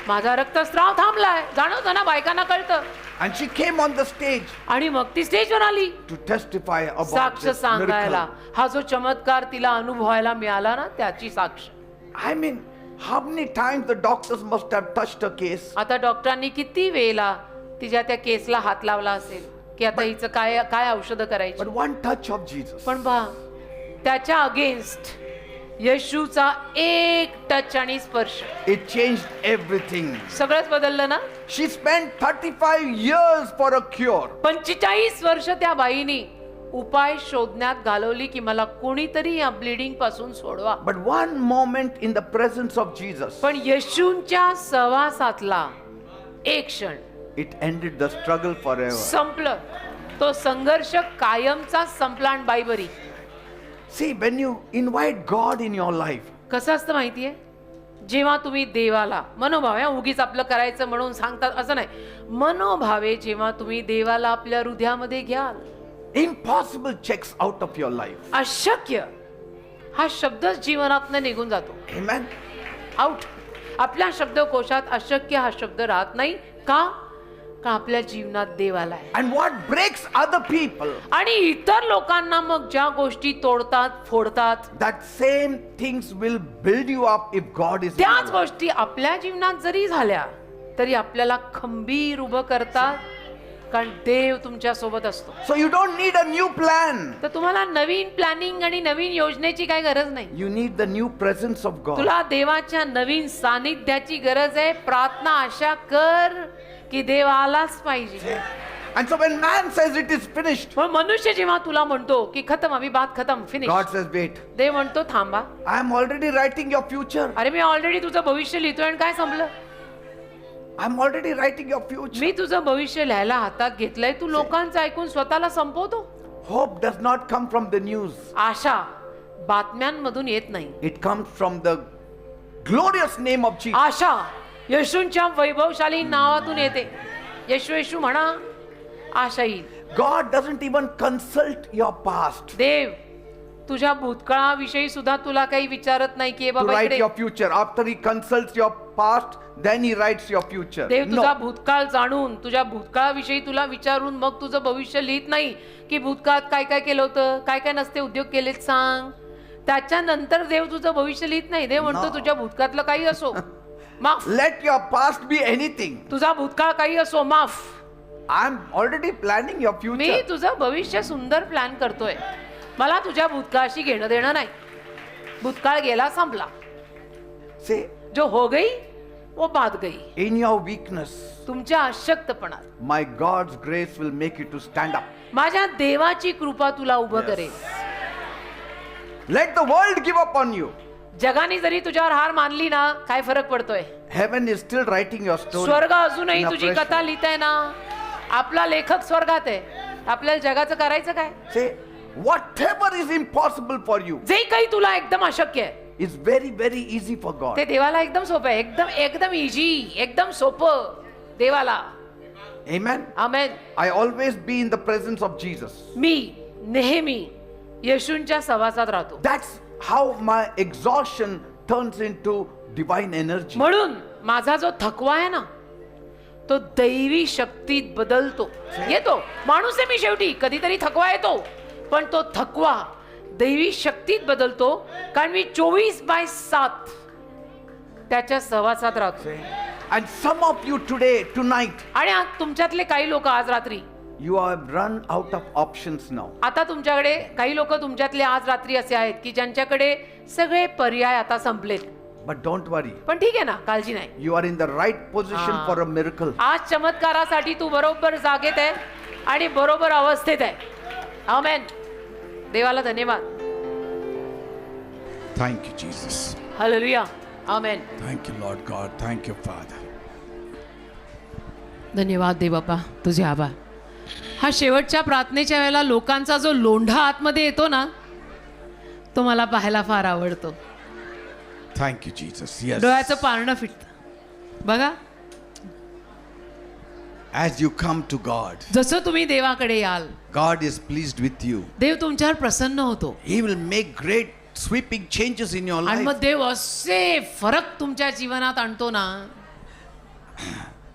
माझा रक्तस्राव थांबलाय. जाणवतं ना, बायकांना कळतं. And she came on the stage आणि मग ती स्टेजवर आली to testify about साक्ष this सांगायला. miracle. हा जो चमत्कार तिला अनुभवायला मिळाला ना, त्याची साक्ष. I mean, how many times the doctors must have touched her case? आता डॉक्टरांनी किती वेळेला तिच्या त्या केसला हात लावला असेल की आता हिचं काय काय औषधं करायची. But one touch of Jesus. पण पहा, त्याच्या अगेन्स्ट येशूचा एक टच आणि स्पर्श It changed everything. सगळंच बदललं ना. She spent 35 years for a cure. 45 वर्ष त्या बाईनी उपाय शोधण्यात घालवली की मला कोणीतरी या ब्लिडिंग पासून सोडवा. But one moment in the presence of Jesus, पण येशूंच्या सहवासातला एक क्षण it ended the struggle forever. संपलं. तो संघर्ष कायमचा संपला आणि बाई बरी. See, when you invite God in your life, कसं असतं माहितीये, जेव्हा तुम्ही देवाला मनोभावे, उगीच आपलं करायचं म्हणून सांगतात असं नाही, मनोभावे जेव्हा तुम्ही देवाला आपल्या हृदयामध्ये घ्याल, impossible checks out of your life. अशक्य हा शब्दच जीवनातनं निघून जातो. Amen. आउट. आपल्या शब्दकोशात अशक्य हा शब्द राहत नाही. का? का आपल्या जीवनात देवाला आहे. And what breaks other people, आणि इतर लोकांना मग ज्या गोष्टी तोडतात, फोडतात, that same things will build you up if God is in your त्याच life. गोष्टी आपल्या जीवनात जरी झाल्या तरी आपल्याला खंबीर उभं करतात, कारण देव तुमच्या सोबत असतो. So you don't need a new plan. तर तुम्हाला नवीन प्लॅनिंग आणि नवीन योजनेची काय गरज नाही. You need the new presence of God. तुला देवाच्या नवीन सानिध्याची गरज आहे. प्रार्थना आशा कर की देव आलाच पाहिजे. And so when man says it is finished, पण मनुष्य जेव्हा तुला म्हणतो की खतम, अभी बात खतम, फिनिश, God says, wait, देव म्हणतो थांबा. I am already writing your future. अरे मी ऑलरेडी तुझं भविष्य लिहितोय आणि काय संपलं. I am already writing your future. मी तुझं भविष्य लिहायला हातात घेतलंय. तू लोकांचं ऐकून स्वतःला संपवतो. Hope does not come from the news. आशा बातम्यांमधून येत नाही. It comes from the glorious name of Jesus. आशा येशूंच्या वैभवशाली नावातून येते. येशू येशू म्हणा, आशा येईल. God doesn't even consult your past देव तुझ्या भूतकाळाविषयी सुद्धा तुला काही विचारत नाही की to बाबा write इकडे. your future. After he consults your past, then he writes your future. देव तुझा No. भूतकाळ जाणून, तुझ्या भूतकाळाविषयी तुला विचारून मग तुझं भविष्य लिहित नाही की भूतकाळात काय काय केलं होतं, काय काय नसते उद्योग केलेत सांग. त्याच्यानंतर देव तुझं भविष्य लिहित नाही. देव म्हणतो No. तुझ्या भूतकाळातलं काही असो माफ. Let your past be anything. तुझा भूतकाळ काही असो माफ. I'm already planning your me future. तुझं भविष्य सुंदर प्लॅन करतोय. मला तुझ्या भूतकाळाशी घेणं देणं नाही. भूतकाळ गेला संपला. Say, जो हो गई वो बात गई. in your weakness, तुमच्या अशक्तपणात my God's grace will make you to stand up. माझ्या देवाची कृपा तुला उभं Yes. करेल. Let the world give up on you. जगाने जरी तुझ्यावर हार मानली ना, काय फरक पडतोय. Heaven is still writing your story. स्वर्ग अजूनही in a तुझी fresh कथा way. लिहिताय ना. आपला लेखक स्वर्गात आहे. आपल्याला जगाचं करायचं काय. Say, whatever is impossible for you जे काही तुला एकदम अशक्य आहे is very, very easy for God. ते देवाला एकदम सोपं आहे. एकदम एकदम इझी, एकदम सोपं देवाला. Amen. Amen. I always be in the presence of Jesus. मी नेहमी येशूंच्या सहवासात राहतो. That's how my exhaustion turns into divine energy. म्हणून माझा जो थकवा आहे ना, तो दैवी शक्तीत बदलतो. येतो माणूस आहे मी शेवटी, कधीतरी थकवा येतो, पण तो थकवा दैवी शक्तीत बदलतो, कारण मी 24/7 त्याच्या सहवासात राहतो. And some of you today, tonight, आणि आज तुमच्यातले काही लोक आज रात्री, you have run out of options now. आता तुमच्याकडे काही लोक तुमच्यातले आज रात्री असे आहेत की ज्यांच्याकडे सगळे पर्याय आता संपलेत. But don't worry. पण ठीक आहे ना, काळजी नाही. You are in the right position for a miracle. आज चमत्कारासाठी तू बरोबर जागेत आहे आणि बरोबर अवस्थेत आहे. आमेन. देवाला धन्यवाद. Thank you, Jesus. Hallelujah. Amen. Thank you, Lord God. Thank you, Father. धन्यवाद देव बाप्पा, तुझे आभार. हा शेवटच्या प्रार्थनेच्या वेळेला लोकांचा जो लोंढा आतमध्ये येतो ना, तो मला पाहायला फार आवडतो. Thank you, Jesus. Yes. डोळ्याचं पारणं फिटतं बघा. As you come to God, जसं तुम्ही देवाकडे याल, God is pleased with you. देव तुमच्यावर प्रसन्न होतो. He will make great sweeping changes in your आणि life. मग देव असे फरक तुमच्या जीवनात आणतो ना.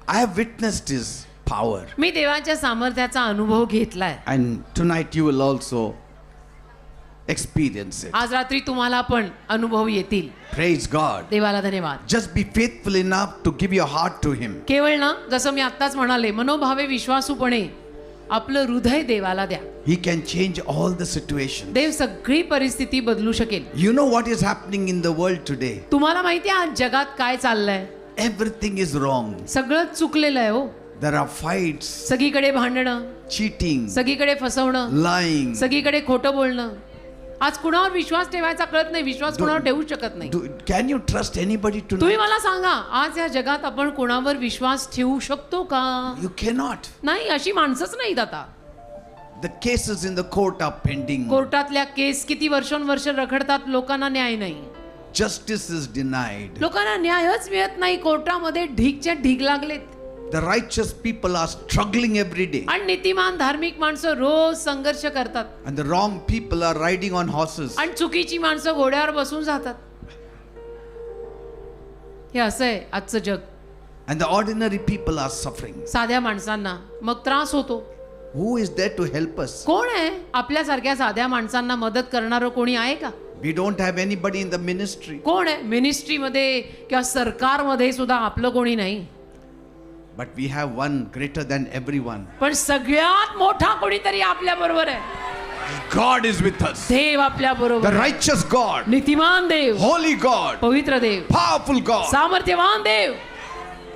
I have witnessed His power. मी देवाच्या सामर्थ्याचा अनुभव घेतलाय. And tonight you will also experience it. आज रात्री तुम्हाला पण अनुभव येतील. Praise God. देवाला धन्यवाद. Just be faithful enough to give your heart to Him. केवळ ना जसं मी आत्ताच म्हणाले मनोभावे विश्वासूपणे आपलं हृदय देवाला द्या. He can change all the situations. देव सगळी परिस्थिती बदलू शकेल. You know what is happening in the world today? तुम्हाला माहिती आहे आज जगात काय चाललंय? Everything is wrong. सगळं चुकलेलं आहे हो. There are fights, सगळीकडे भांडणं, cheating, सगळीकडे फसवणं, lying. सगळीकडे खोटं बोलणं. आज कुणावर विश्वास ठेवायचा कळत नाही. विश्वास कुणावर ठेवू शकत नाही. Can you trust anybody तुम्ही tonight? मला सांगा आज या जगात आपण कुणावर विश्वास ठेवू शकतो का? You cannot. नाही, अशी माणसंच नाहीत आता. The cases in the court are pending. कोर्टातल्या केस किती वर्षानुवर्ष रखडतात, लोकांना न्याय नाही. Justice is denied. लोकांना न्यायच मिळत नाही. कोर्टामध्ये ढीगच्या ढीग लागलेत. The righteous people are struggling every day. आणि नीतिमान धार्मिक माणसं रोज संघर्ष करतात. And the wrong people are riding on horses. आणि चुकीची माणसं घोड्यावर बसून जातात. हे असं आहे आजचं जग. And the ordinary people are suffering. साध्या माणसांना मग त्रास होतो. Who is there to help us? कोण आहे आपल्यासारख्या साध्या माणसांना मदत करणारं? कोणी आहे का? We don't have anybody in the ministry. कोण आहे मिनिस्ट्रीमध्ये किंवा सरकारमध्ये सुद्धा आपलं कोणी नाही. But we have one greater than everyone. पण सगळ्यात मोठा कोणीतरी आपल्या बरोबर आहे. God is with us. देव आपल्या The बरोबर. righteous God, नीतिमान देव, holy God, पवित्र देव, powerful God. सामर्थ्यवान देव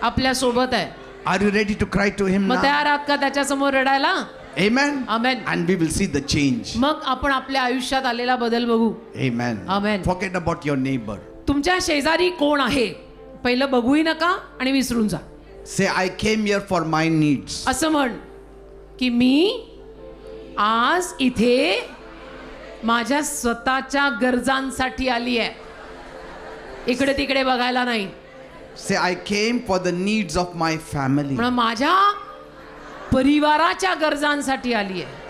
आपल्या सोबत आहे. Are you ready to cry to Him मग now? तयार आहात का त्याच्या समोर रडायला? Amen. Amen. And we will see the change. मग आपण आपल्या आयुष्यात आलेला बदल बघू. Amen. Amen. Forget about your neighbor. तुमच्या शेजारी कोण आहे पहिलं बघूही नका आणि विसरून जा. Say, I came here for my needs. असं म्हण की मी आज इथे माझ्या स्वतःच्या गरजांसाठी आली आहे. इकडे तिकडे बघायला नाही. Say, I came for the needs of my family. म्हणून माझ्या परिवाराच्या गरजांसाठी आली आहे.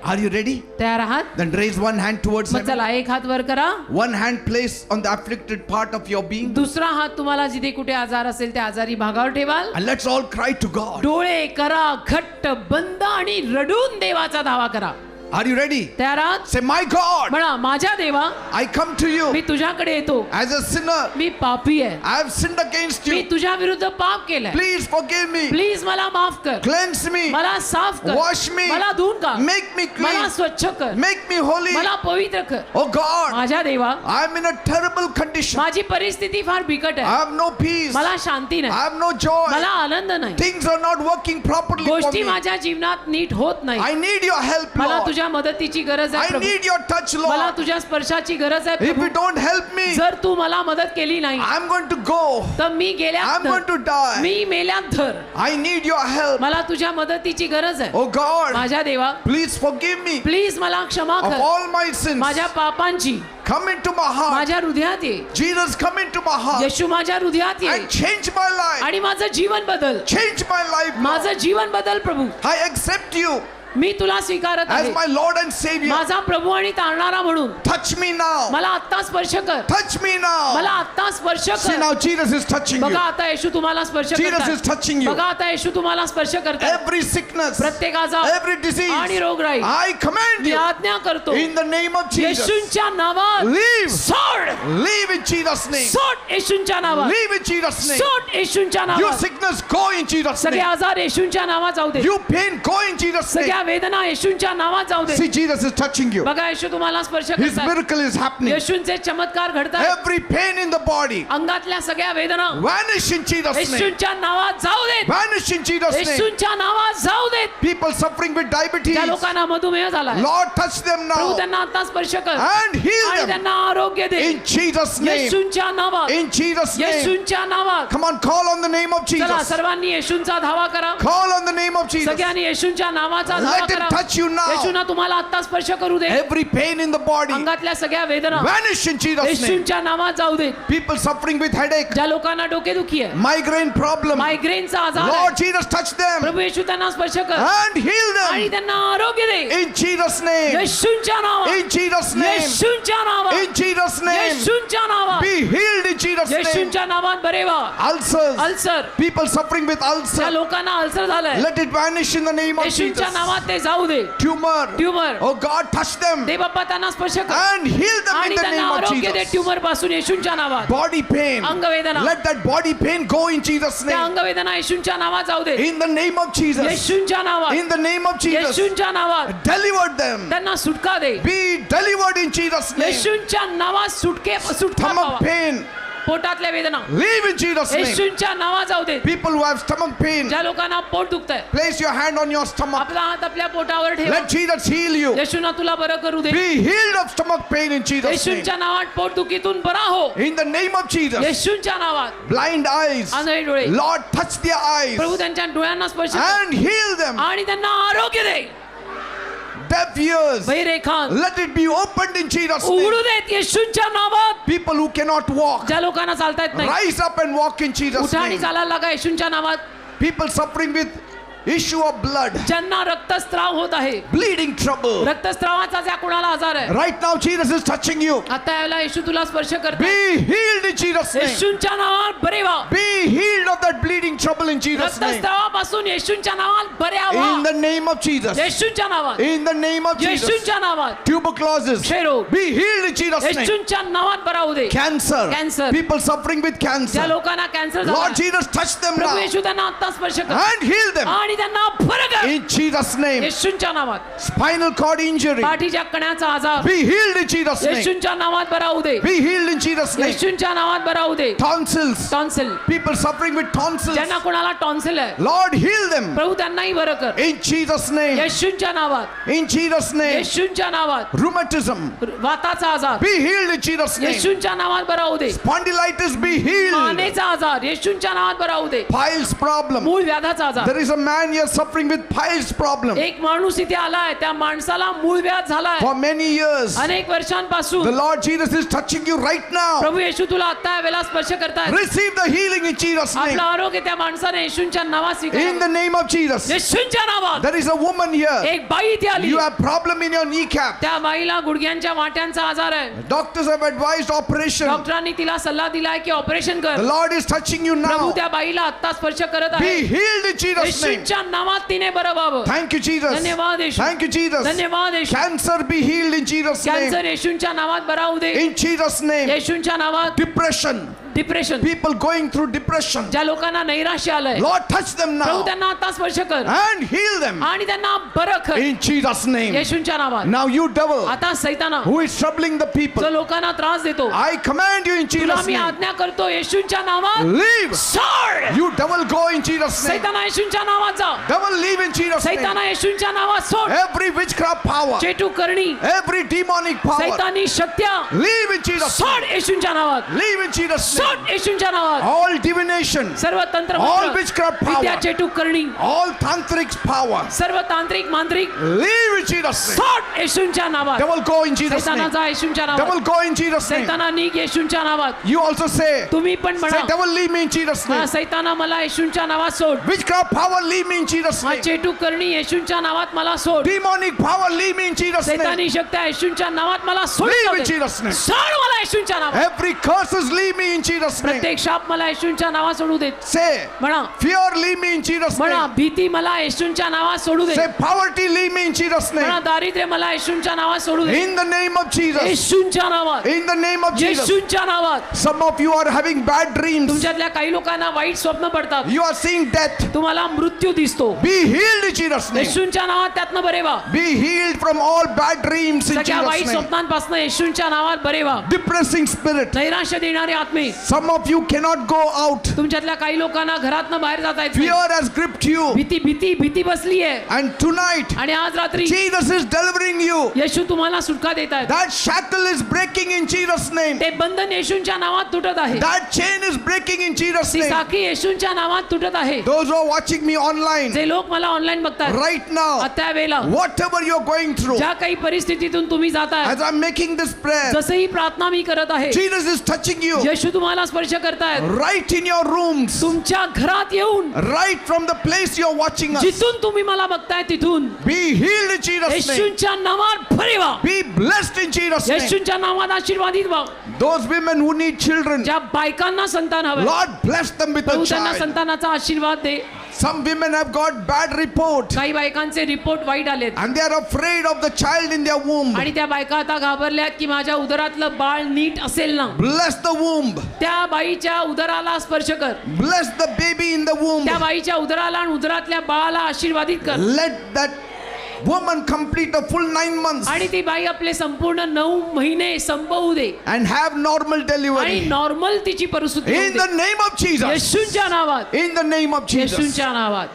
Are you ready? तयार आहात? Then raise one hand towards मग heaven. चला एक हात वर करा. One hand placed on the afflicted part of your being. दुसरा हात तुम्हाला जिथे कुठे आजार असेल त्या आजारी भागावर ठेवाल. And let's all cry to God. डोळे करा घट्ट बंद आणि रडून देवाचा धावा करा. Are you ready? तयार आहात? Say, my God, म्हणा माझ्या देवा I come to you मी तुझ्याकडे येतो. as a sinner. मी पापी आहे. I have sinned against me you. तुझ्या विरुद्ध पाप केलंय. Please forgive me. प्लीज मला माफ कर. Cleanse me. मला साफ कर. Wash me. मला धुवून का. Make me मला clean. स्वच्छ कर. Make me holy. मला पवित्र कर. Oh God, माझ्या देवा I am in a terrible condition. माझी परिस्थिती फार बिकट I आहे. have no peace. मला शांती I नाही. have no joy. मला आनंद नाही. Things are not working properly for गोष्टी me. माझ्या जीवनात नीट होत नाही. I need your help, मला Lord. तुझ्या मदतीची गरज आहे I Prabhu. need your touch, मला Lord. तुझ्या स्पर्शाची गरज आहे If Prabhu. you don't help me, जर तू मला मदत केली नाही I'm going to go. तर मी I'm गेल्यात going to धर. die. मी मेल्यात धर. I need your help. मला तुझ्या मदतीची गरज आहे. Oh God, माझ्या देवा please forgive me प्लीज मला क्षमा of कर. all my sins. माझ्या पापांची Come into my heart. माझ्या हृदयात ये. Jesus, come into my heart येशू माझ्या हृदयात ये and change my life. आणि माझं जीवन बदल. Change my life, Lord. माझं जीवन बदल प्रभू. I accept you मी तुला स्वीकारत as आहे my Lord and Savior. माझा प्रभू आणि तारणारा म्हणून. Touch me now. मला आत्ता स्पर्श कर. Touch me मला now. आत्ता स्पर्श See, कर. now Jesus is touching बघा you. आता येशू तुम्हाला स्पर्श Jesus is करतात. touching you. बघा आता येशू तुम्हाला स्पर्श करतात. Every sickness, प्रत्येक आजार every disease, आणि रोगराई I command मी you आज्ञा करतो in the name of Jesus. येशूंच्या नावात Leave. सोड. Leave in Jesus' name. सोड येशूंच्या नावात. Leave in Jesus' name. सोड येशूंच्या You नावात. sickness, go in Jesus' सगळे name. आजार येशूंच्या नावात जाऊ दे. You pain, go in Jesus' name. सगळ्या वेदना येशूंच्या नावात जाऊ दे. See, Jesus is touching you. बघा येशू तुम्हाला स्पर्श His करतात. miracle is happening. येशूंचे चमत्कार घडतात. Every pain in the body, अंगातल्या सगळ्या वेदना vanish in Jesus' name. येशूंच्या नावात जाऊ देत. Vanish in Jesus' name. येशूंच्या नावात जाऊ देत. People suffering with diabetes, त्या लोकांना मधुमेह झाला. Lord, touch them प्रभू now त्यांना आता स्पर्श कर and heal आणि them त्यांना आरोग्य दे. in Jesus' name. येशूंच्या नावात. In Jesus' name. येशूंच्या नावात. Come on, call on the name of चला Jesus. सर्वांनी येशूंचा धावा करा. Call on the name of Jesus. सगळ्यांनी येशूंच्या नावाचा धावा Let him करा. touch you now. येशूंना तुम्हाला आता स्पर्श करू दे. Every pain in the body, अंगातल्या सगळ्या वेदना vanish in Jesus' name. येशूंच्या नावात जाऊ दे. People suffering with headache, ज्या लोकांना डोकेदुखी आहे, migraine problem, मायग्रेनचा आजार आहे, Lord Jesus, touch them प्रभू येशू त्यांना स्पर्श कर and heal आणि them त्यांना आरोग्य दे. in Jesus' name. येशूंच्या नावात. In Jesus' name. येशूंच्या नावात. In Jesus' name. येशूंच्या नावात be healed in Jesus' name. येशूंच्या नावात बरे व्हा. Ulcers, ulcer people suffering with त्या ulcer, लोकांना अल्सर झालंय let it vanish in the name of येशूंच्या Jesus. नावात ते जाऊ दे. Tumor, tumour oh God, touch them दे बाप्पा त्यांना स्पर्श कर and heal them आणि in the त्यांना name of आरोग्य दे Jesus. ट्यूमर पासून येशूंच्या नावात. Body pain, अंगवेदना let that body pain go in Jesus' त्या name. अंगवेदना येशूंच्या नावात जाऊ दे. In the name of Jesus. येशूंच्या नावात In the name of Jesus. येशूंच्या नावात Deliver them. त्यांना सुटका दे. Be delivered in Jesus' name. येशूंच्या नावात सुटका Stomach पावा. pain, पोटातल्या वेदना leave in Jesus' name. येशूंच्या नावात जाऊ दे. People who have stomach pain, ज्या लोकांना पोट दुखतंय place your hand on your stomach. आपला हात आपल्या पोटावर ठेव. Let Jesus heal you. येशूंना तुला बरं करू दे. Be healed of stomach pain in Jesus' name. येशूंच्या नावात पोटदुखीतून बरा हो. In the name of Jesus. येशूंच्या नावात Blind eyes, आंधळे डोळे Lord, touch their eyes प्रभू त्यांच्या डोळ्यांना स्पर्श कर and heal them. आणि त्यांना आरोग्य दे. Deaf ears, बहिरे कान let it be opened in Jesus' name. उघडू देत येशूंच्या नावात. People who cannot walk, ज्या लोकांना चालता येत नाही rise up and walk in Jesus' उठा आणि name. चालायला लागा येशूंच्या नावात. People suffering with issue of blood, ज्यांना रक्तस्राव होत आहे bleeding trouble. रक्तस्रावाचा ज्या कुणाला आजार आहे Right now, Jesus is touching you. आता यावेळेला येशू तुला स्पर्श करतो. Be healed in Jesus' name. येशूंच्या नावात बरे व्हा. Be healed of that bleeding trouble in Jesus' name. रक्तस्रावापासून येशूंच्या नावात बरे In व्हा. the name of Jesus. येशूंच्या नावात In the name of Jesus. येशूंच्या नावात Tuberculosis. क्षयरोग Be healed in Jesus' name. येशूंच्या नावात बरा होऊ दे. Cancer. Cancer. People suffering with ज्या cancer. लोकांना कॅन्सर Lord झाला Jesus, touch them प्रभू now येशू त्यांना आता स्पर्श कर and heal them आणि त्यांना बरं कर. in Jesus' name. येशूंच्या नावात Spinal cord injury. पाठीच्या कण्याचा आजार Be healed in Jesus' name. येशूंच्या नावात बरा होऊ दे. Be healed in Jesus' name. येशूंच्या नावात बरा होऊ दे. Tonsils. Tonsil People suffering with tonsils. ज्यांना कोणाला टॉन्सिल आहे Lord, heal them प्रभू त्यांनाही बरं कर. in Jesus' name. येशूंच्या नावात In Jesus' name. येशूंच्या नावात Rheumatism. वाताचा आजार Be healed in Jesus' name. येशूंच्या नावात बरा होऊ दे. Spondylitis, be healed. मानेचा आजार येशूंच्या नावात बरा होऊ दे. Piles problem. मूळ व्याधाचा आजार There is a man here suffering with piles problem एक माणूस इथे आलाय त्या माणसाला मूळ व्याध झालाय for many years. अनेक The वर्षांपासून. Lord Jesus is touching you right now. प्रभू येशू तुला आता या वेळेला स्पर्श करताय. Receive the healing in Jesus' name. आपलं आरोग्य त्या माणसाने येशूंच्या नावात In स्वीकारलं. the name of Jesus. येशूंच्या नावात There is a woman here. एक बाई इथे आली. You have problem in your kneecap. त्या बाईला गुडघ्यांच्या वाट्यांचा आजार आहे. Doctors have advised operation. डॉक्टरांनी तिला सल्ला दिलाय की ऑपरेशन The कर. Lord is touching you Prabhu now. त्या बाईला आता स्पर्श करत आहे. Be healed in Jesus' name. येशूंच्या नावात तिने बरं व्हावं. Thank you, Jesus. धन्यवाद येशू. Thank you, Jesus. धन्यवाद येशू. Cancer be healed in Jesus' name. Cancer येशूंच्या नावात बरा होऊ दे. In Jesus' name. येशूंच्या नावात Depression. Depression People going through depression. ज्या लोकांना नैराश्य आलंय Lord, touch them प्रभू now त्यांना आता स्पर्श कर and heal them आणि त्यांना बरं कर in Jesus' name. येशूंच्या नावात. Now, you devil आता सैताना who is troubling the people, जो लोकांना त्रास देतो I command you in तुला Jesus' मी name. आज्ञा करतो येशूंच्या नावात Leave. सोड. You devil, go in Jesus' name. सैताना येशूंच्या नावात जा. Devil, leave in Jesus' name. सैताना येशूंच्या नावात सोड. Every witchcraft power, चेटू करणी every demonic power, सैतानी शक्त्या leave in Jesus' name. सोड येशूंच्या नावात. Leave in Jesus' name. सोड येशूंच्या नावात. All divination, सर्व तंत्र all witchcraft विद्या power, चेटू करणी all tantric power, सर्व तांत्रिक मांत्रिक leave in Jesus' name. सोड येशूंच्या नावात. Devil, go in Jesus' सैताना name. जा येशूंच्या नावात. Devil, go in Jesus' name. सैताना निघ येशूंच्या नावात. You also say, तुम्ही पण say, म्हणा devil, leave me in Jesus' हा name. सैताना मला येशूंच्या नावात सोड. Witchcraft power, leave me in Jesus' हा name. चेटू करणी येशूंच्या नावात मला सोड. Demonic power, leave me in Jesus' name. सैतानी शक्त्या येशूंच्या नावात मला सोड. Leave in जाऊ दे. Jesus' name. सोड मला येशूंच्या नावात. Every curses, leave me in Jesus' name. प्रत्येक शाप मला येशूंच्या नावात सोडू देत. Say, म्हणा fear, leave me in Jesus' म्हणा name. भीती मला येशूंच्या नावात सोडू दे. Say, poverty, leave me in Jesus' म्हणा name. दारिद्र्य मला येशूंच्या नावात सोडू दे. In the name of Jesus. येशूंच्या नावात. In the name of Jesus. येशूंच्या नावात. Some of you are having bad dreams. तुमच्यातल्या काही लोकांना वाईट स्वप्न पडतात. You are seeing death. तुम्हाला मृत्यू दिसतो. Be healed in Jesus' name. येशूंच्या नावात त्यातनं बरे व्हा. Be healed from all bad dreams in सगळ्या वाईट Jesus' name. स्वप्नांपासून येशूंच्या नावात बरे व्हा. Depressing spirit. नैराश्य देणारे आत्मे Some of you cannot go out. तुमच्यातल्या काही लोकांना घरातनं बाहेर जाता येत नाही. Fear has gripped you. भीती भीती भीती बसली आहे. And tonight, आणि आज रात्री Jesus is delivering you. येशू तुम्हाला सुटका देत आहेत. That shackle is breaking in Jesus' name. ते बंधन येशूंच्या नावात तुटत आहे. That chain is breaking in Jesus' ती name. साखळी येशूंच्या नावात तुटत आहे. Those who are watching me online जे लोक मला ऑनलाईन बघतात right now, त्या वेळेला whatever you're going through, ज्या काही परिस्थितीतून तुम्ही जाताय as I'm making this prayer, जसं ही प्रार्थना मी मी करत आहे. Jesus is touching you येशू तुम्हाला स्पर्श करतायत. right in your rooms, तुमच्या घरात येऊन, right from the place you're watching us. जिथून तुम्ही मला बघताय तिथून Be healed in Jesus' name. येशूंच्या नावात बरे व्हा. Be blessed in Jesus' name. येशूंच्या नावात आशीर्वादित व्हा. Those women who need children, ज्या बायकांना संतान हवं, Lord bless them with a प्रभू त्यांना child. संतानाचा आशीर्वाद दे. Some women have got bad report काही बायकांचे रिपोर्ट वाईट आलेत and they are afraid of the child in their womb. आणि त्या बायका आता घाबरल्यात की माझ्या उदरातलं बाळ नीट असेल ना. Bless the womb. त्या बाईच्या उदराला स्पर्श कर. Bless the baby in the womb. त्या बाईच्या उदराला आणि उदरातल्या बाळाला आशीर्वादित कर. Let that woman complete a full 9 months आणि ती बाई आपले संपूर्ण 9 महिने संपवू दे and have normal आणि delivery. नॉर्मल तिची परिस्थिती होऊ In they. the name of Jesus. येशूंच्या नावात, In the name of Jesus. येशूंच्या नावात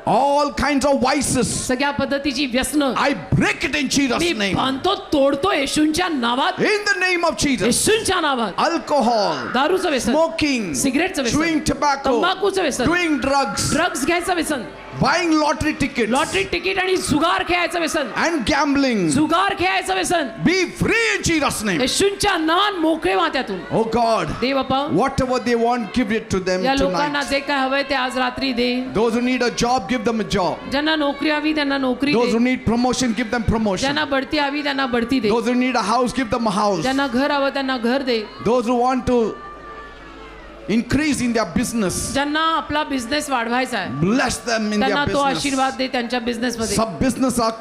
All kinds of vices, सगळ्या पद्धतीची व्यसनं I break it in Jesus' me name. बांधतो, तोडतो येशूंच्या नावात, In the name of Jesus. येशूंच्या नावात. Alcohol, दारूचं व्यसन, smoking, सिगरेटचं व्यसन, chewing tobacco, तंबाखूचं व्यसन, doing drugs, ड्रग्ज घ्यायचं व्यसन, buying lottery tickets, lottery ticket आणि जुगार खेळायचं व्यसन, and gambling. जुगार खेळायचं व्यसन. Be free in Jesus' name. येशूंच्या नावात मोकळे व्हा त्यातून. Oh God, देव बापा, whatever they want, give it to them या लोकांना tonight. जे काय हवंय ते आज रात्री दे. Those who need a job, give them a job. ज्यांना नोकरी हवी त्यांना नोकरी Those who they. need promotion, give them promotion. ज्यांना बढती हवी त्यांना बढती दे. Those who need a house, give them a house. ज्यांना घर हवं त्यांना घर दे. Those who want to increase in their business, ज्यांना आपला बिझनेस वाढवायचा आहे bless them in त्यांना their तो business. आशीर्वाद दे त्यांच्या बिझनेस मध्ये. Some business are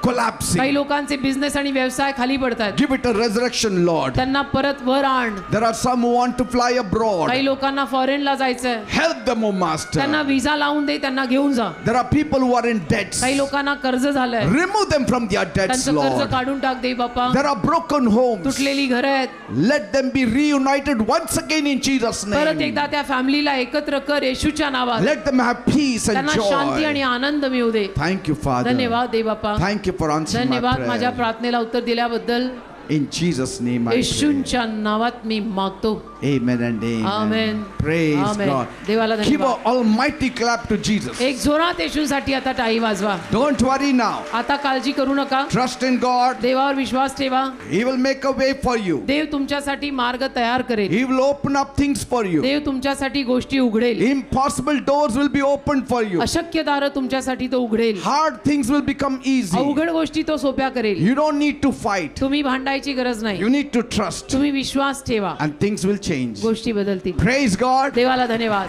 काही collapsing. लोकांचे बिझनेस आणि व्यवसाय खाली पडतात. Give it a resurrection, Lord. त्यांना परत वर आण. There are some who want to fly abroad. काही लोकांना फॉरेनला जायचंय, Help them, O Master. त्यांना विजा लावून दे, त्यांना घेऊन जा. There are people who are in debts. काही लोकांना कर्ज झालंय, Remove them from their debts, त्यांचं कर्ज Lord. काढून टाक दे बाप्पा. There are broken homes. तुटलेली घरं आहेत, Let them be reunited once again in Jesus' परत name. एकदा त्या फॅमिलीला एकत्र कर येशूच्या नावात. Let them have peace and त्यांना शांती आणि joy. आनंद मिळू दे. Thank you, Father. धन्यवाद दे बाप्पा. Thank you for answering my धन्यवाद माझ्या prayer. प्रार्थनेला उत्तर दिल्याबद्दल. In Jesus' name I pray. येशूंच्या नावात मी मागतो. Amen and amen. Amen. Praise Amen. God. देवाला Give धन्यवाद. an almighty clap to Jesus. एक जोरात येशूसाठी आता टाळी वाजवा. Don't worry now. आता काळजी करू नका. Trust in God. देवावर विश्वास ठेवा. He will make a way for you. देव तुमच्यासाठी मार्ग तयार करेल. He will open up things for you. देव तुमच्यासाठी गोष्टी उघडेल. Impossible doors will be opened for you. अशक्य दारं तुमच्यासाठी तो उघडेल. Hard things will become easy. अवघड गोष्टी तो सोप्या करेल. You don't need to fight. तुम्ही भांडायची गरज नाही. You need to trust. तुम्ही विश्वास ठेवा, And things will change. गोष्टी बदलतील. Praise God. देवाला धन्यवाद.